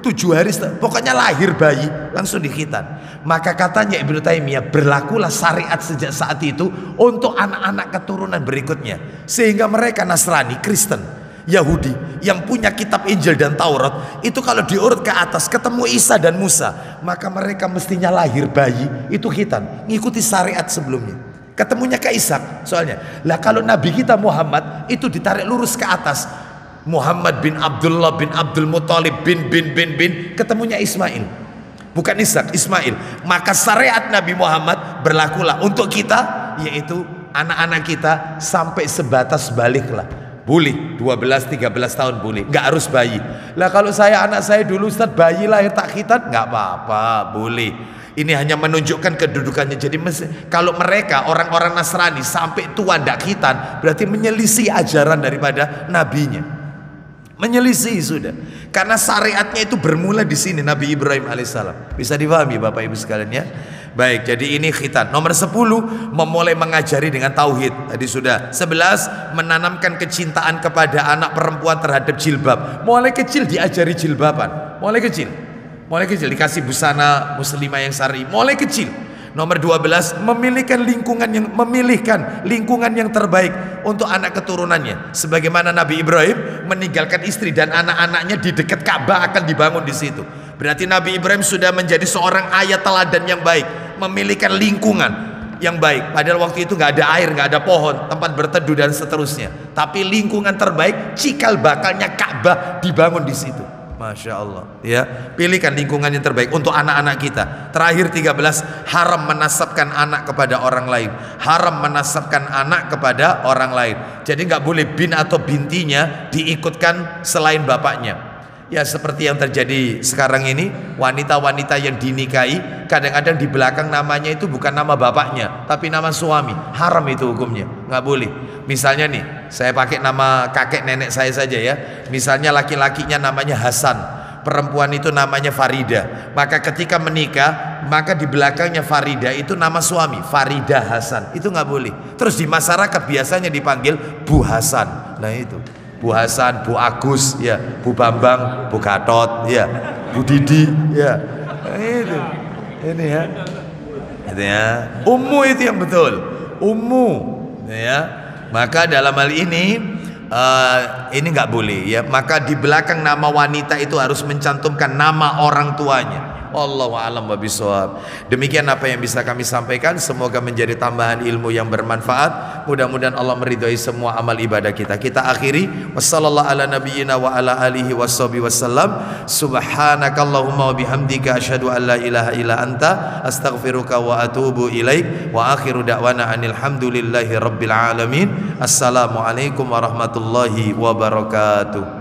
7 hari, pokoknya lahir bayi langsung dikhitan. Maka katanya Ibnu Taimiyah, berlakulah syariat sejak saat itu untuk anak-anak keturunan berikutnya, sehingga mereka Nasrani, Kristen, Yahudi yang punya kitab Injil dan Taurat itu kalau diurut ke atas ketemu Isa dan Musa, maka mereka mestinya lahir bayi itu khitan, ngikuti syariat sebelumnya. Ketemunya ke Ishak soalnya. Lah kalau Nabi kita Muhammad itu ditarik lurus ke atas, Muhammad bin Abdullah bin Abdul Muthalib bin ketemunya Ismail, bukan Ishak, Ismail. Maka syariat Nabi Muhammad berlakulah untuk kita, yaitu anak-anak kita sampai sebatas baliklah. Boleh 12-13 tahun boleh, nggak harus bayi. Lah kalau anak saya dulu Ustaz bayi lahir tak khitan, nggak apa-apa, boleh. Ini hanya menunjukkan kedudukannya. Jadi kalau mereka orang-orang Nasrani sampai tua ndak khitan, berarti menyelisih ajaran daripada nabinya. Menyelisih sudah, karena syariatnya itu bermula di sini Nabi Ibrahim alaihissalam. Bisa dipahami Bapak Ibu sekalian ya. Baik, jadi ini khitan. Nomor 10, memulai mengajari dengan tauhid. Tadi sudah. 11, menanamkan kecintaan kepada anak perempuan terhadap jilbab. Mulai kecil diajari jilbaban. Mulai kecil dikasih busana muslimah yang syar'i. Mulai kecil. Nomor 12, memilihkan lingkungan yang terbaik untuk anak keturunannya. Sebagaimana Nabi Ibrahim meninggalkan istri dan anak-anaknya di dekat Ka'bah akan dibangun di situ. Berarti Nabi Ibrahim sudah menjadi seorang ayat teladan yang baik, memilihkan lingkungan yang baik. Padahal waktu itu nggak ada air, nggak ada pohon, tempat berteduh dan seterusnya. Tapi lingkungan terbaik, cikal bakalnya Ka'bah dibangun di situ. Masya Allah. Ya, pilihkan lingkungan yang terbaik untuk anak-anak kita. Terakhir 13, haram menasabkan anak kepada orang lain. Haram menasabkan anak kepada orang lain. Jadi nggak boleh bin atau bintinya diikutkan selain bapaknya. Ya seperti yang terjadi sekarang ini, wanita-wanita yang dinikahi kadang-kadang di belakang namanya itu bukan nama bapaknya tapi nama suami. Haram itu hukumnya, nggak boleh. Misalnya nih, saya pakai nama kakek nenek saya saja ya. Misalnya laki-lakinya namanya Hasan, perempuan itu namanya Farida. Maka ketika menikah, maka di belakangnya Farida itu nama suami, Farida Hasan. Itu nggak boleh. Terus di masyarakat biasanya dipanggil Bu Hasan. Nah itu Bu Hasan, Bu Agus, ya, Bu Bambang, Bu Gatot, ya, Bu Didi, ya, itu, ini ya, itu ya, ummu itu yang betul, ummu, ya. Maka dalam hal ini nggak boleh, ya. Maka di belakang nama wanita itu harus mencantumkan nama orang tuanya. Wallahu a'lam bishawab. Demikian apa yang bisa kami sampaikan. Semoga menjadi tambahan ilmu yang bermanfaat. Mudah-mudahan Allah meridhai semua amal ibadah kita. Kita akhiri. Wassallallahu ala nabiyyina wa ala alihi washabihi wasallam. Subhanakallahumma wa bihamdika asyhadu an la ilaha illa anta astaghfiruka wa atubu ilaik. Wa akhiru da'wana anil hamdulillahi rabbil alamin. Assalamualaikum warahmatullahi wabarakatuh.